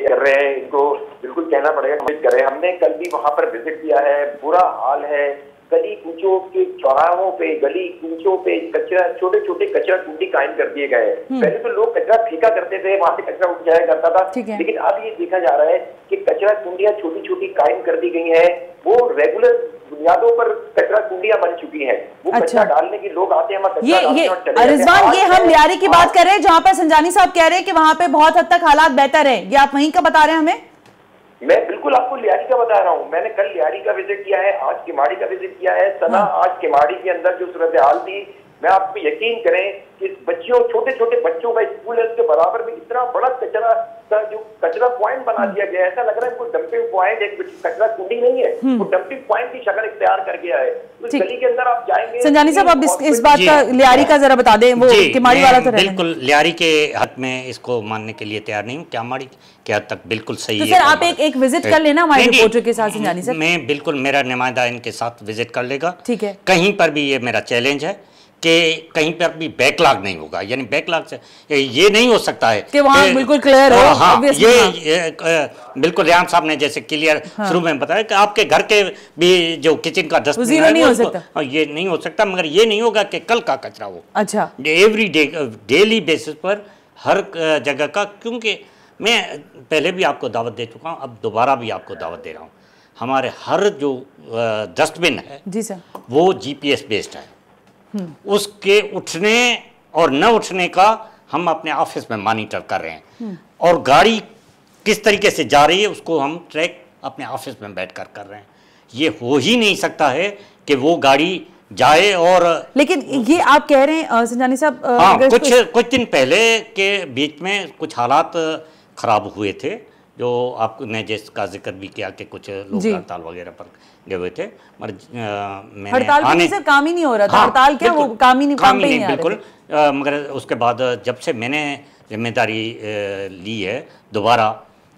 कर रहे हैं, इनको बिल्कुल कहना पड़ेगा विजिट करें। हमने कल भी वहां पर विजिट किया है, बुरा हाल है। गली कूचों के चौराहों पे, गली कूचों पे कचरा, छोटे छोटे कचरा कुंडी कायम कर दिए गए। पहले तो लोग कचरा फेंका करते थे, वहां से कचरा उठ जाया करता था, लेकिन अब ये देखा जा रहा है कि कचरा कुंडियां छोटी छोटी कायम कर दी गई हैं। वो रेगुलर बुनियादों पर कचरा कुंडियां बन चुकी हैं। वो कचरा डालने की लोग आते हैं, रिजवान ये हम लियारी की बात कर रहे हैं जहाँ पर संजानी साहब कह रहे हैं कि वहां पे बहुत हद तक हालात बेहतर है। ये आप वहीं का बता रहे हैं हमें? मैं बिल्कुल आपको लियारी का बता रहा हूँ। मैंने कल लियारी का विजिट किया है, आज किमाड़ी का विजिट किया है। सना आज किमाड़ी के अंदर जो सूरत हाल थी, मैं आपको यकीन करें कि बच्चियों, छोटे छोटे बच्चों का स्कूल है, उसके बराबर में इतना बड़ा कचरा का जो कचरा पॉइंट बना दिया गया है, ऐसा लग रहा है कोई डंपिंग पॉइंट, एक कचरा कुंडी नहीं है, वो डंपिंग पॉइंट की शक्ल इख्तियार कर गया है। उस गली के अंदर आप जाएंगे। संजानी साहब अब इस बात का लियारी का जरा बता दें, वो किमाड़ी वाला तो बिल्कुल लियारी के हद में इसको मानने के लिए तैयार नहीं हूँ। किमाड़ी के हद तक बिल्कुल सही है। तो सर आप एक विजिट कर लेना हमारे रिपोर्टर के साथ। संजानी साहब मैं बिल्कुल, मेरा नुमाइंदा इनके साथ विजिट कर लेगा। ठीक है। कहीं पर भी ये मेरा चैलेंज है कि कहीं पर भी बैकलॉग नहीं होगा, यानी बैकलॉग से ये नहीं हो सकता है कि वहाँ बिल्कुल क्लियर हो। हाँ, ये बिल्कुल रियान साहब ने जैसे क्लियर शुरू में बताया कि आपके घर के भी जो किचन का डस्टबिन नहीं हो सकता, ये नहीं हो सकता, मगर ये नहीं होगा कि कल का कचरा हो। अच्छा, एवरी डे डेली बेसिस पर हर जगह का, क्योंकि मैं पहले भी आपको दावत दे चुका हूँ, अब दोबारा भी आपको दावत दे रहा हूँ। हमारे हर जो डस्टबिन है जी सर, वो GPS बेस्ड है। उसके उठने और न उठने का हम अपने ऑफिस में मॉनिटर कर रहे हैं, और गाड़ी किस तरीके से जा रही है उसको हम ट्रैक अपने ऑफिस में बैठकर कर रहे हैं। ये हो ही नहीं सकता है कि वो गाड़ी जाए और, लेकिन ये आप कह रहे हैं संजानी साहब, हाँ, कुछ दिन पहले के बीच में कुछ हालात खराब हुए थे जो आपने जिसका जिक्र भी किया कि कुछ लोग हड़ताल वगैरह पर गए हुए थे, मगर मैंने हड़ताल से काम ही नहीं हो रहा था। हड़ताल क्या, वो काम ही नहीं, काम पे ही नहीं बिल्कुल। मगर उसके बाद जब से मैंने जिम्मेदारी ली है, दोबारा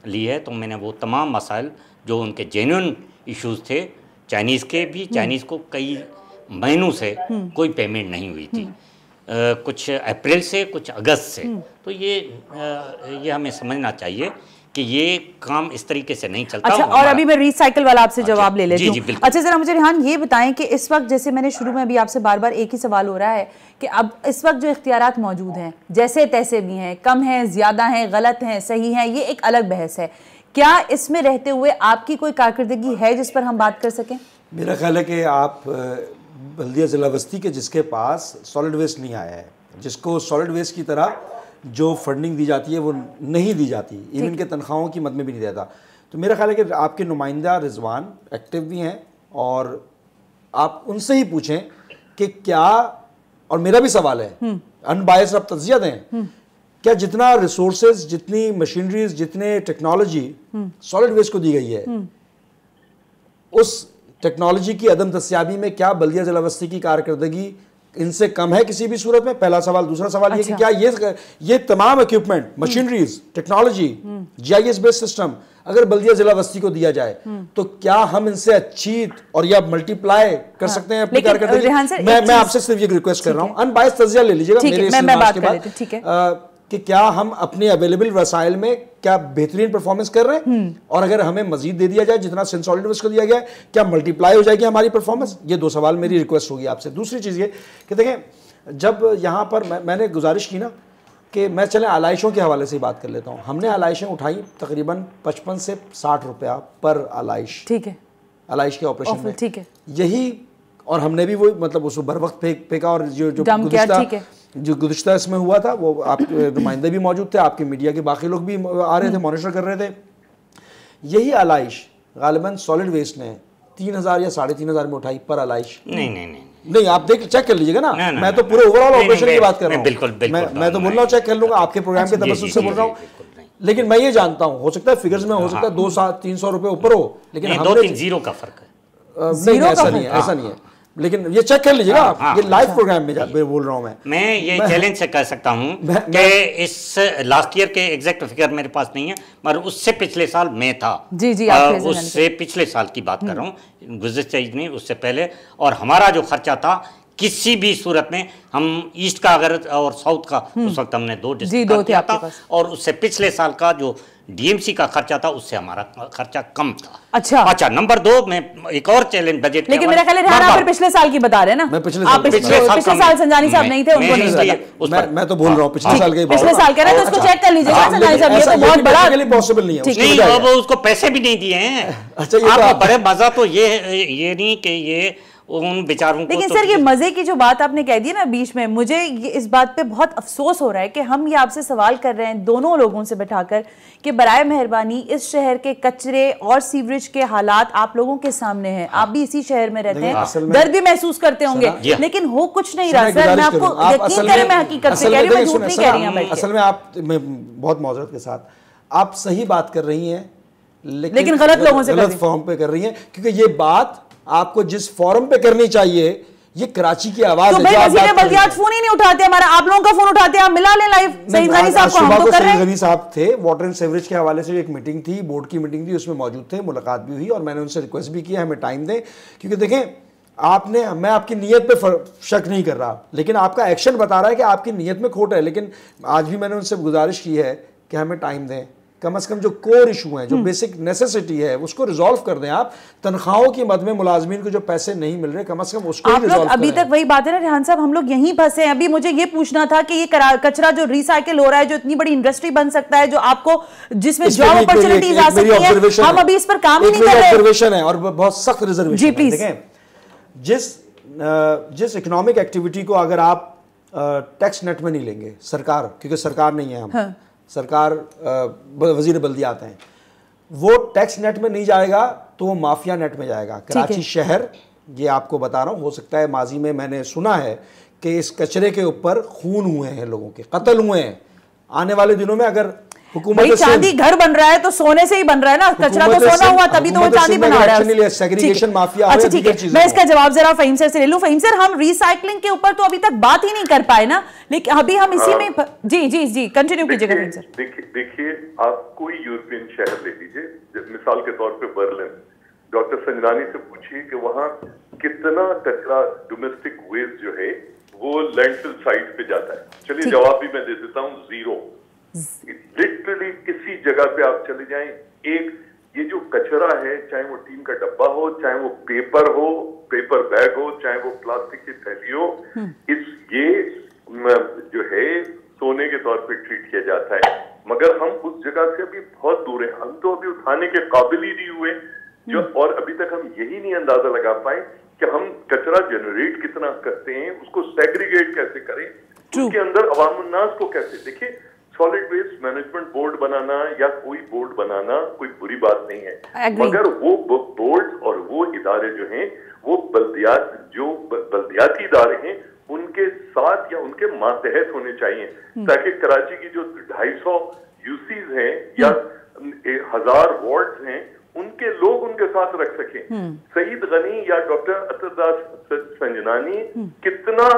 ली है, तो मैंने वो तमाम मसाइल जो उनके जेन्युइन इश्यूज थे, चाइनीज़ के भी, चाइनीज़ को कई महीनों से कोई पेमेंट नहीं हुई थी, कुछ अप्रैल से, कुछ अगस्त से, तो ये हमें समझना चाहिए कि ये काम इस तरीके से नहीं चलता। अच्छा, और अभी मैं रिसाइकिल वाला आपसे जवाब ले लेती हूँ। अच्छा, जरा मुझे रिहान ये बताएं कि इस वक्त, जैसे मैंने शुरू में अभी आपसे बार बार एक ही सवाल हो रहा है कि अब इस वक्त जो इख्तियारात मौजूद हैं, जैसे तैसे भी हैं, कम हैं, ज़्यादा हैं, गलत हैं, सही हैं, ये एक अलग बहस है। क्या इसमें रहते हुए आपकी कोई कारकर्दगी है जिस पर हम बात कर सकें? मेरा ख्याल है कि आप बल्दिया ज़िला बस्ती के जिसके पास सॉलिड वेस्ट नहीं आया है, जिसको सॉलिड वेस्ट की तरह जो फंडिंग दी जाती है वो नहीं दी जाती, इवन के तनख्वाहों की मद में भी नहीं देता, तो मेरा ख्याल है कि आपके नुमाइंदा रिजवान एक्टिव भी हैं और आप उनसे ही पूछें कि क्या, और मेरा भी सवाल है, अनबायस्ड आप तज्जिया दें, क्या जितना रिसोर्सेज, जितनी मशीनरीज, जितने टेक्नोलॉजी सॉलिड वेस्ट को दी गई है, उस टेक्नोलॉजी की अदम दस्याबी में क्या बल्दिया ज़िला बस्ती की कारकर्दगी इनसे कम है किसी भी सूरत में? पहला सवाल। दूसरा सवाल ये कि क्या ये तमाम equipment, machineries, technology, GIS based system अगर बल्दिया ज़िला बस्ती को दिया जाए तो क्या हम इनसे अच्छी और या मल्टीप्लाई कर सकते हैं अपनी कारकर्दगी? मैं आपसे सिर्फ ये रिक्वेस्ट कर रहा हूँ, अनबायस्ड तज्जिया ले लीजिएगा मेरे इस बात के बाद, कि क्या हम अपने अवेलेबल वसाइल में क्या बेहतरीन परफॉर्मेंस कर रहे हैं, और अगर हमें मजीद दे दिया जाए जितना सॉलिड वेस्ट को दिया गया है, क्या मल्टीप्लाई हो जाएगी हमारी परफॉर्मेंस? ये दो सवाल मेरी रिक्वेस्ट होगी आपसे। दूसरी चीज़ ये कि देखें, जब यहाँ पर मैंने गुजारिश की ना कि मैं चले आलाइशों के हवाले से ही बात कर लेता हूँ, हमने आलाइशें उठाई तकरीबन 55 से 60 रुपया पर आलाइश, ठीक है, आलाइश के ऑपरेशन में, ठीक है, यही, और हमने भी वो मतलब उसको बर वक्त फेंका, और जो गुज़िश्ता इसमें हुआ था वो आपके नुमाइंदे भी मौजूद थे, आपके मीडिया के बाकी लोग भी आ रहे थे, मॉनिटर कर रहे थे। यही आलाइश गालिबन सॉलिड वेस्ट ने 3000 या 3500 में उठाई पर आलाइश। नहीं, आप देख चेक कर लीजिएगा ना, मैं तो पूरे ओवरऑल ऑपरेशन की बात कर रहा हूँ, मैं तो बोल रहा हूँ, चेक कर लूंगा, आपके प्रोग्राम के तवज्जुह से बोल रहा हूँ। लेकिन मैं ये जानता हूँ, हो सकता है फिगर्स में हो सकता है 200-300 रुपए ऊपर हो, लेकिन 2-3 जीरो का फर्क है, ऐसा नहीं है, लेकिन ये चेक कर लीजिएगा। ये लाइव प्रोग्राम में बोल रहा हूँ मैं ये चैलेंज से कह सकता हूँ कि इस लास्ट ईयर के एग्जैक्ट फिगर मेरे पास नहीं है, मगर उससे पिछले साल मैं था, जी उससे पिछले साल की बात कर रहा हूँ, गुज़िश्ता ईद नहीं, उससे पहले, और हमारा जो खर्चा था किसी भी सूरत में, हम ईस्ट का अगर और साउथ का, उस वक्त हमने 2 डिस्ट्रिक्ट किया था, और उससे पिछले साल का जो डीएमसी का खर्चा था उससे हमारा खर्चा कम था। अच्छा, नंबर 2 में एक और चैलेंज बजट, लेकिन मेरा ख्याल है आप पिछले साल की बता रहे हैं ना, मैं पिछले साल संजानी साहब नहीं थे, उनको नहीं, मैं तो बोल रहा हूँ पिछले साल के, पिछले साल कह रहे हैं, तो उसको चेक कर लीजिएगा संजानी साहब, ये तो बहुत बड़ा पॉसिबल नहीं है, नहीं, अब उसको पैसे भी नहीं दिए हैं। अच्छा, बड़े मजा तो ये नहीं कि ये उन बेचारों को, लेकिन सर ये मजे की जो बात आपने कह दी ना बीच में, मुझे ये इस बात पे बहुत अफसोस हो रहा है कि हम ये आपसे सवाल कर रहे हैं दोनों लोगों से बैठाकर कि बराए मेहरबानी इस शहर के कचरे और सीवरेज के हालात आप लोगों के सामने हैं, आप भी इसी शहर में रहते हैं, दर्द भी महसूस करते होंगे, लेकिन हो कुछ नहीं रहा। सर मैं आपको यकीन करें, मैं हकीकत से कह रही हूं, मैं झूठ नहीं कह रही हूं। असल में आप, मैं बहुत मौजूद के साथ, आप सही बात कर रही हैं, लेकिन गलत लोगों से, गलत फॉर्म पे कर रही हैं, क्योंकि ये बात आपको जिस फोरम पे करनी चाहिए, ये कराची की आवाज है। वज़ीर बल्दियात फोन ही नहीं उठाते हमारा, आप लोगों का फोन उठाते हैं, आप मिला लें लाइव। सईद गनी साहब को हम तो कर रहे हैं। गनी साहब थे, वाटर एंड सीवरेज के हवाले से एक मीटिंग थी, बोर्ड की मीटिंग थी, उसमें मौजूद थे, मुलाकात भी हुई, और मैंने उनसे रिक्वेस्ट भी किया हमें टाइम दें, क्योंकि देखें आपने, मैं आपकी नीयत पे शक नहीं कर रहा, लेकिन आपका एक्शन बता रहा है कि आपकी नीयत में खोट है। लेकिन आज भी मैंने उनसे गुजारिश की है कि हमें टाइम दें, कम से कम जो कोर इशू है, जो बेसिक नेसेसिटी है, उसको रिजॉल्व कर दें। आप तनख्वाहों की मद में मुलाजमीन को जो पैसे नहीं मिल रहे, कम से कम उसको आप लोग अभी तक वही बात है ना रिहान साहब, हम लोग यहीं फंसे हैं। अभी मुझे ये पूछना था कि ये कचरा जो रिसाइकिल हो रहा है, जो इतनी बड़ी इंडस्ट्री बन सकता है, जो आपको जिसमें जॉब अपॉर्चुनिटीज आ सकती है, हम अभी इस पर काम ही नहीं कर रहे। ऑब्जर्वेशन है और बहुत सख्त रिजर्वेशन है। देखें, जिस इकोनॉमिक एक्टिविटी को अगर आप टैक्स नेट में नहीं लेंगे, सरकार, क्योंकि सरकार नहीं है हम, सरकार वजीर बल्दियात हैं, वो टैक्स नेट में नहीं जाएगा तो वो माफिया नेट में जाएगा। कराची शहर, ये आपको बता रहा हूँ, हो सकता है माजी में मैंने सुना है कि इस कचरे के ऊपर खून हुए हैं, लोगों के कत्ल हुए हैं। आने वाले दिनों में अगर भाई चांदी घर बन रहा है तो सोने से ही बन रहा है ना, कचरा तो सोना हुआ तभी तो वो चांदी बना रहा है। Segregation mafia. अच्छा ठीक है, मैं इसका जवाब जरा फहीम सर से ले लूं। फहीम सर, हम रिसाइकलिंग के ऊपर तो अभी तक बात ही नहीं कर पाए ना, लेकिन अभी हम इसी में जी कंटिन्यू कीजिएगा फहीम सर। देखिए, आप कोई यूरोपियन शहर ले लीजिए, मिसाल के तौर पे बर्लिन, डॉक्टर संजनानी से पूछिए कि वहां कितना कचरा डोमेस्टिक वेस्ट जो है वो लैंडफिल साइट पे जाता है। चलिए जवाब भी मैं दे देता हूँ, 0। लिटरली किसी जगह पे आप चले जाएं, ये जो कचरा है, चाहे वो टीन का डब्बा हो, चाहे वो पेपर बैग हो, चाहे वो प्लास्टिक की थैली हो, ये जो है सोने के तौर पे ट्रीट किया जाता है। मगर हम उस जगह से अभी बहुत दूर हैं, हम तो अभी उठाने के काबिल ही नहीं हुए जो, और अभी तक हम यही नहीं अंदाजा लगा पाए कि हम कचरा जनरेट कितना करते हैं, उसको सेग्रीगेट कैसे करें, उसके अंदर अवाम उन्नास को कैसे। देखिए, सॉलिड वेस्ट मैनेजमेंट बोर्ड बनाना या कोई बोर्ड बनाना कोई बुरी बात नहीं है, मगर वो बोर्ड और वो इदारे जो हैं वो बल्दियाती इदारे हैं, उनके साथ या उनके मातहत होने चाहिए, ताकि कराची की जो 250 यूसीज हैं या 1000 वार्ड्स हैं, उनके लोग उनके साथ रख सकें। सईद गनी या डॉक्टर अतरदास संजनानी, कितना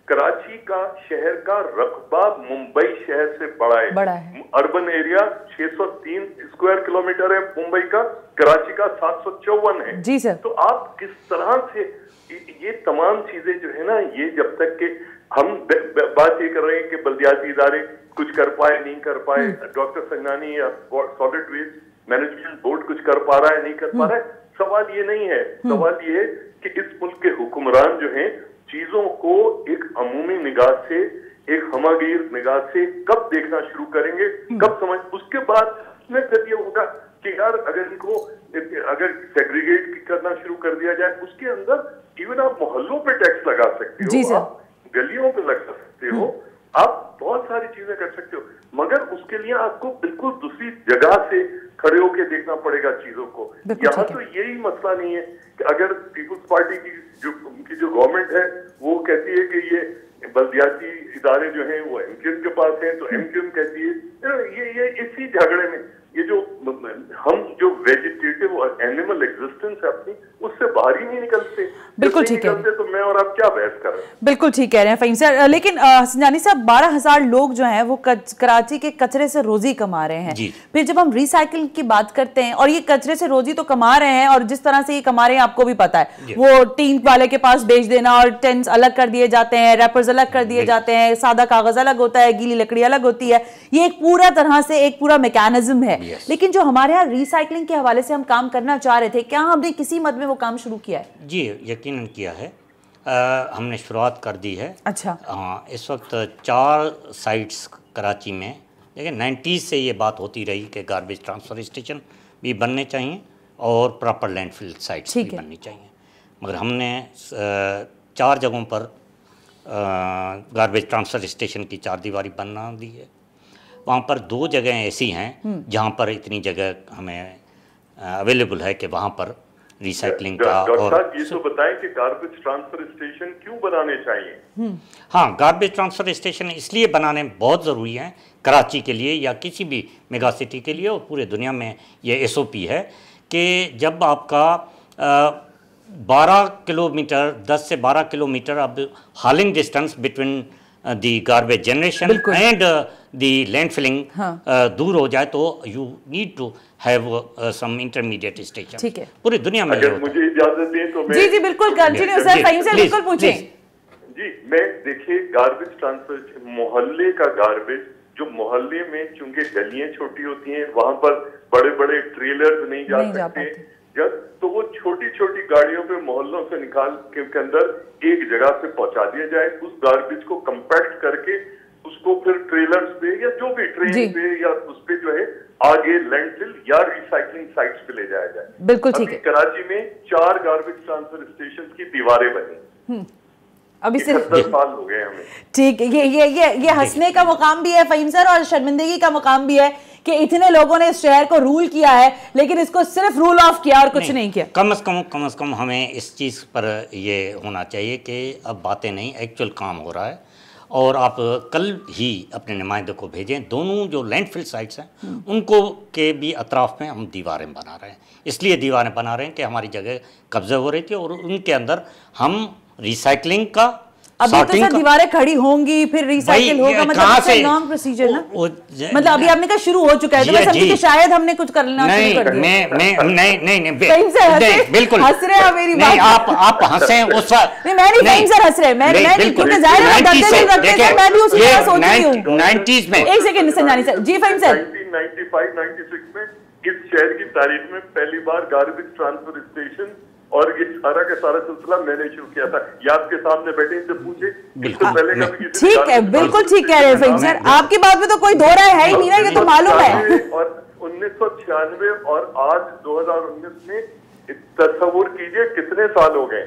कराची का शहर का रकबा मुंबई शहर से बड़ा है। अर्बन एरिया 603 स्क्वायर किलोमीटर है मुंबई का, कराची का 754 है। जी सर। तो आप किस तरह से ये तमाम चीजें जो है ना, ये जब तक के हम बात ये कर रहे हैं कि बल्दियाती इदारे कुछ कर पाए नहीं कर पाए, डॉक्टर संजनानी या सॉलिड वेस्ट मैनेजमेंट बोर्ड कुछ कर पा रहा है नहीं कर पा रहा है, सवाल ये नहीं है। सवाल ये है कि इस मुल्क के हुक्मरान जो हैं चीजों को एक अमूमी निगाह से, एक हमागीर निगाह से कब देखना शुरू करेंगे, कब समझ, उसके बाद में फिर ये होगा कि यार अगर सेग्रीगेट करना शुरू कर दिया जाए, उसके अंदर इवन आप मोहल्लों पे टैक्स लगा सकते हो, आप गलियों पे लगा सकते हो, आप बहुत सारी चीजें कर सकते हो, मगर उसके लिए आपको बिल्कुल दूसरी जगह से खड़े होकर देखना पड़ेगा चीजों को। यहाँ तो यही मसला नहीं है कि अगर पीपुल्स पार्टी की जो गवर्नमेंट है वो कहती है कि ये बल्दियाती इदारे जो हैं वो एमक्यूएम के पास हैं, तो एमक्यूएम कहती है ये इसी झगड़े में ये जो हम जो वेजिटेटिव और एनिमल एग्जिस्टेंस है अपनी, उससे बाहर ही नहीं निकलते। बिल्कुल ठीक है, तो मैं और आप क्या बहस कर रहे हैं। बिल्कुल ठीक कह रहे हैं फहीम सर। लेकिन संजनानी साहब, 12,000 लोग जो हैं वो कराची के कचरे से रोजी कमा रहे हैं। फिर जब हम रिसाइकिलिंग की बात करते हैं, और ये कचरे से रोजी तो कमा रहे हैं, और जिस तरह से ये कमा रहे हैं आपको भी पता है, वो टीन वाले के पास बेच देना, और टेंट्स अलग कर दिए जाते हैं, रैपर्स अलग कर दिए जाते हैं, सादा कागज अलग होता है, गीली लकड़ी अलग होती है, ये एक पूरा तरह से एक पूरा मैकेनिज्म है। लेकिन जो हमारे यहाँ रिसाइकलिंग के हवाले से हम काम करना चाह रहे थे, क्या हमने किसी मद में वो काम शुरू किया है? जी यकीनन किया है, हमने शुरुआत कर दी है। अच्छा। हाँ, इस वक्त 4 साइट्स कराची में, लेकिन 90s से ये बात होती रही कि गार्बेज ट्रांसफ़र स्टेशन भी बनने चाहिए और प्रॉपर लैंडफिल साइट्स भी बननी चाहिए, मगर हमने 4 जगहों पर गार्बेज ट्रांसफ़र स्टेशन की 4 दीवारी बना दी है। वहाँ पर 2 जगह ऐसी हैं जहाँ पर इतनी जगह हमें अवेलेबल है कि वहाँ पर रिसाइकलिंग का। और ये तो बताएं कि गार्बेज ट्रांसफर स्टेशन क्यों बनाने चाहिए? हाँ, गार्बेज ट्रांसफर स्टेशन इसलिए बनाने बहुत ज़रूरी है कराची के लिए या किसी भी मेगा सिटी के लिए, और पूरे दुनिया में ये SOP है कि जब आपका 12 किलोमीटर 10 से 12 किलोमीटर अब hauling distance between the garbage generation and the landfilling दूर हो जाए, तो you need to have some intermediate station. ठीक है, पूरी दुनिया में। अगर मुझे इजाजत दें तो मैं जी बिल्कुल कंटिन्यू सर, फहीम सर बिल्कुल पूछें। जी मैं देखिए, गार्बेज ट्रांसफर, मोहल्ले का गार्बेज, जो मोहल्ले में चूंकि गलियां छोटी होती हैं, वहां पर बड़े बड़े ट्रेलर्स नहीं जा सकते, तो वो छोटी छोटी गाड़ियों पे मोहल्लों से निकाल के अंदर एक जगह पे पहुंचा दिया जाए, उस गार्बेज को कंपैक्ट करके उसको फिर ट्रेलर्स पे या जो भी ट्रेन पे या उस पे जो है आगे लैंडफिल या रिसाइकलिंग साइट्स पे ले जाया जाए। बिल्कुल ठीक है। कराची में 4 गार्बेज ट्रांसफर स्टेशन की दीवारें बनी, अभी सिर्फ 10 साल हो गए हमें। ठीक है, ये हंसने का मुकाम भी है फहीम सर, और शर्मिंदगी का मुकाम भी है कि इतने लोगों ने इस शहर को रूल किया है, लेकिन इसको सिर्फ रूल ऑफ किया और कुछ नहीं किया। कम से कम हमें इस चीज़ पर ये होना चाहिए कि अब बातें नहीं, एक्चुअल काम हो रहा है। और आप कल ही अपने नुमाइंदे को भेजें। दोनों जो लैंडफिल साइट्स हैं उनको के भी अतराफ में हम दीवारें बना रहे हैं। इसलिए दीवारें बना रहे हैं कि हमारी जगह कब्जे हो रही थी और उनके अंदर हम रिसाइकलिंग का, अभी तो सर दीवारें खड़ी होंगी फिर रिसाइकिल होगा, मतलब लॉन्ग प्रोसीजर ना, मतलब अभी आपने कहा शुरू हो चुका है तो मैं समझी कि शायद हमने कुछ करना शुरू कर दिया। नहीं बिल्कुल हंस रहे हैं मेरी बात, आप हंसे उस वक्त। नहीं मैं नहीं फहीम सर हंस रहे, मैं क्योंकि जाहिर है मैं भी उसी तरह सोच रही हूँ 90s में। एक सेकंड संजानी सर जी। फहीम सर 1995-96 में इस शहर की तारीख में पहली बार गार्बेज ट्रांसफर स्टेशन और ये सारा का सारा सिलसिला मैंने शुरू किया था। ये आपके सामने बैठे इनसे पूछे, ठीक है, बिल्कुल ठीक कह रहे हैं फहीम सर, आपकी बात में तो कोई दो राय है ही नहीं ना, ये तो मालूम है। और 1996 और आज 2019 में तस्वुर कीजिए कितने साल हो गए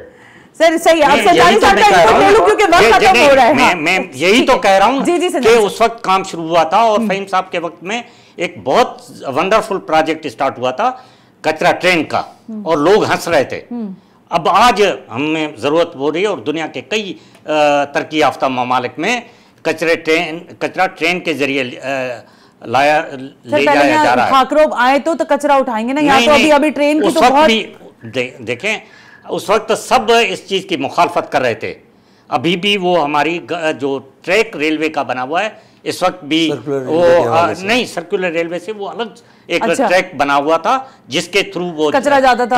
सर। सही है, अब संजानी साहब का बोलूं क्योंकि वक्त खत्म हो रहा है। मैं यही तो कह रहा हूं कि उस वक्त काम शुरू हुआ था और फहीम साहब के वक्त में एक बहुत वंडरफुल प्रोजेक्ट स्टार्ट हुआ था कचरा ट्रेन का, और लोग हंस रहे थे। अब आज हमें जरूरत हो रही है और दुनिया के कई तरक्की याफ्ता ममालिक में कचरा ट्रेन के जरिए ले जाया जा रहा है। खाकरोब आए तो कचरा उठाएंगे ना, यहाँ तो अभी ट्रेन की तो बहुत देखें उस वक्त सब इस चीज की मुखालफत कर रहे थे। अभी भी वो हमारी जो ट्रैक रेलवे का बना हुआ है इस वक्त भी वो नहीं, सर्कुलर रेलवे से वो अलग एक ट्रैक बना हुआ था जिसके थ्रू वो कचरा जाता था।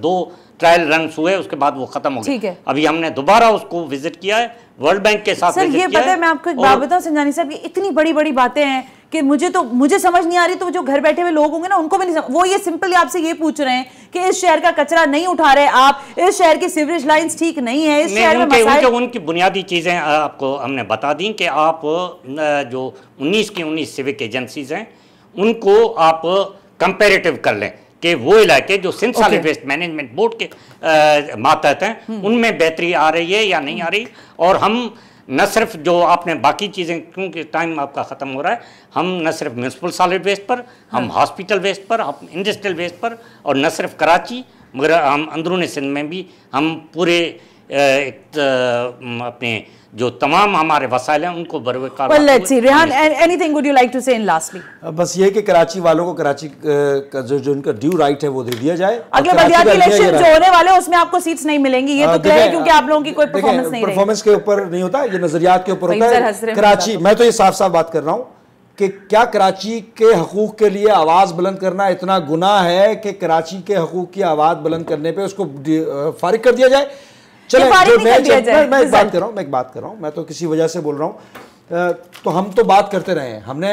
2 ट्रायल रन हुए, उसके बाद वो खत्म हो गया। अभी हमने दोबारा उसको विजिट किया है वर्ल्ड बैंक के साथ। सर ये पता है, मैं आपको एक बात बताऊं संजानी साहब, इतनी बड़ी बड़ी बातें हैं कि मुझे समझ नहीं आ रही, तो जो घर बैठे हुए लोग होंगे ना उनको भी नहीं समझ। वो ये सिंपली आपसे ये पूछ रहे हैं कि इस शहर का कचरा नहीं उठा रहे आप, इस शहर की सीवरेज लाइंस ठीक नहीं है, इस शहर में उनकी बुनियादी चीजें आपको हमने बता दी कि आप जो 19 की 19 सिविक एजेंसीज हैं उनको आप कंपेरेटिव कर लें कि वो इलाके जो Sindh solid waste management board के मातहत हैं उनमें बेहतरी आ रही है या नहीं आ रही। और हम न सिर्फ जो आपने बाकी चीज़ें, क्योंकि टाइम आपका ख़त्म हो रहा है, हम न सिर्फ म्यूनसिपल सॉलिड वेस्ट पर, हम हॉस्पिटल वेस्ट पर, हम इंडस्ट्रियल वेस्ट पर, और न सिर्फ कराची मगर हम अंदरूनी सिंध में भी हम पूरे अपने जो तमाम हमारे वसाइल हैं उनको बरकरार। Well, let's see. Rehan, anything would you like to say in lastly? बस ये कि कराची वालों को कराची का जो उनका ड्यू राइट है वो दे दिया जाए। अगले बल्दियाती इलेक्शन जो होने वाले उसमें आपको सीट्स नहीं मिलेंगी, ये तो क्लियर है, क्योंकि आप लोगों की कोई परफॉर्मेंस नहीं रही। परफॉर्मेंस के ऊपर नहीं होता, ये नजरियात के ऊपर होता है। कराची, मैं तो ये साफ साफ बात कर रहा हूँ कि क्या कराची के हकूक के लिए आवाज़ बुलंद करना इतना गुनाह है कि कराची के हकूक की आवाज़ बुलंद करने पर उसको फारिग कर दिया जाए? चलो मैं एक बात कर रहा हूँ, मैं तो किसी वजह से बोल रहा हूँ। तो हम तो बात करते रहे हैं, हमने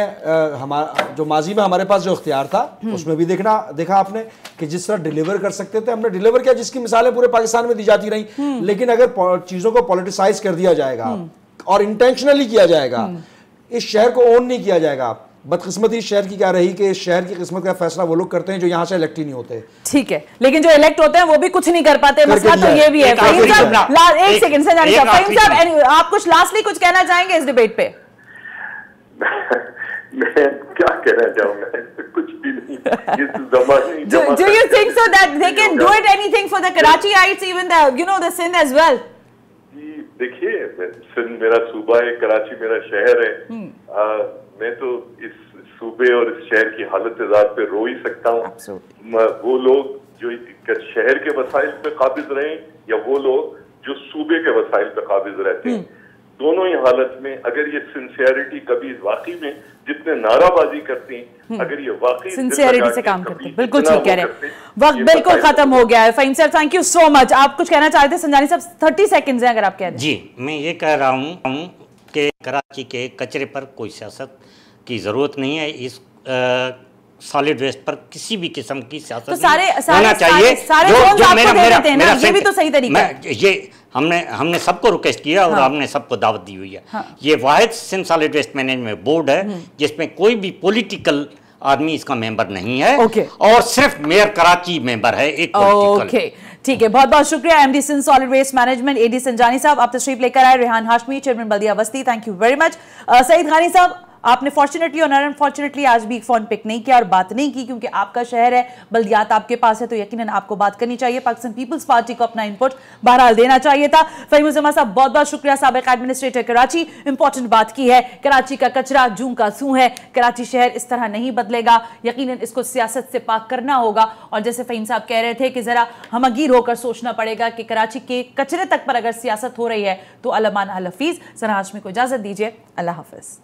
हमारा जो माजी में हमारे पास जो इख्तियार था उसमें भी देखा आपने कि जिस तरह डिलीवर कर सकते थे हमने डिलीवर किया, जिसकी मिसालें पूरे पाकिस्तान में दी जाती रही। लेकिन अगर चीज़ों को पॉलिटिसाइज कर दिया जाएगा और इंटेंशनली किया जाएगा, इस शहर को ओन नहीं किया जाएगा। बदकिस्मती इस शहर की क्या रही कि इस शहर की किस्मत का फैसला वो लोग करते हैं जो यहाँ से इलेक्ट ही नहीं होते। ठीक है, लेकिन जो इलेक्ट होते हैं वो भी कुछ नहीं कर पाते। मसला तो ये भी है। फहीम साहब, एक सेकंड से जानिए साहब, फहीम साहब आप कुछ लास्टली कुछ कहना चाहेंगे इस डिबेट पे? मैं क्या कहना चाहूंगा, कुछ भी नहीं। Do you think so that they can do it anything for the Karachiites, even the Sindh as well? देखिए, सिंध मेरा सूबा है, कराची मेरा शहर है। मैं तो इस सूबे और इस शहर की हालत पे रो ही सकता हूँ। वो लोग जो शहर के वसाइल पे काबिज रहे या वो लोग जो सूबे के वसाइल पे काबिज रहते हैं, दोनों ही हालत में अगर ये सिंसियरिटी कभी वाकई में जितने नाराबाजी करते हैं, अगर ये वाकई सिंसियरिटी से काम करते हैं, बिल्कुल ठीक कह रहे हैं। वक्त बिल्कुल खत्म हो गया है। फहीम साहब थैंक यू सो मच। आप कुछ कहना चाहते हैं? संजानी साहब 30 सेकंड्स हैं अगर आप कह रहे हैं। जी, मैं ये कह रहा हूँ कि कराची के कचरे पर कोई सियासत की जरूरत नहीं है। इस सॉलिड वेस्ट पर किसी भी किस्म की सियासत तो होना चाहिए। ये भी तो सही तरीका है। ये हमने सबको रिक्वेस्ट किया और हमने सबको दावत दी हुई है। ये वाहिद Sindh solid waste management board है जिसमें कोई भी पॉलिटिकल आदमी इसका मेंबर नहीं है और सिर्फ मेयर कराची मेंबर है एक पॉलिटिकल। ठीक है, बहुत बहुत शुक्रिया MD Sindh solid waste management AD Sanjani साहब, आप तशरीफ लेकर आए। रेहान हाशमी, चेयरमैन बल्दिया वस्ती, thank you very much. Saeed Khani साहब, आपने फॉर्चुनेटली और अनफॉर्चुनेटली आज भी फोन पिक नहीं किया और बात नहीं की, क्योंकि आपका शहर है, बल्दियात आपके पास है, तो यकीनन आपको बात करनी चाहिए। पाकिस्तान पीपल्स पार्टी को अपना इनपुट बहरहाल देना चाहिए था। फहीम उज़्ज़मा साहब बहुत बहुत शुक्रिया। साबिक एडमिनिस्ट्रेटर कराची, इंपॉर्टेंट बात की है, कराची का कचरा जूं का सूं है, कराची शहर इस तरह नहीं बदलेगा, यकीनन इसको सियासत से पाक करना होगा। और जैसे फहीम साहब कह रहे थे कि जरा हमगीर होकर सोचना पड़ेगा कि कराची के कचरे तक पर अगर सियासत हो रही है तो अलमान अल हफीज। सना हाशमी को इजाजत दीजिए, अल्लाह हाफिज।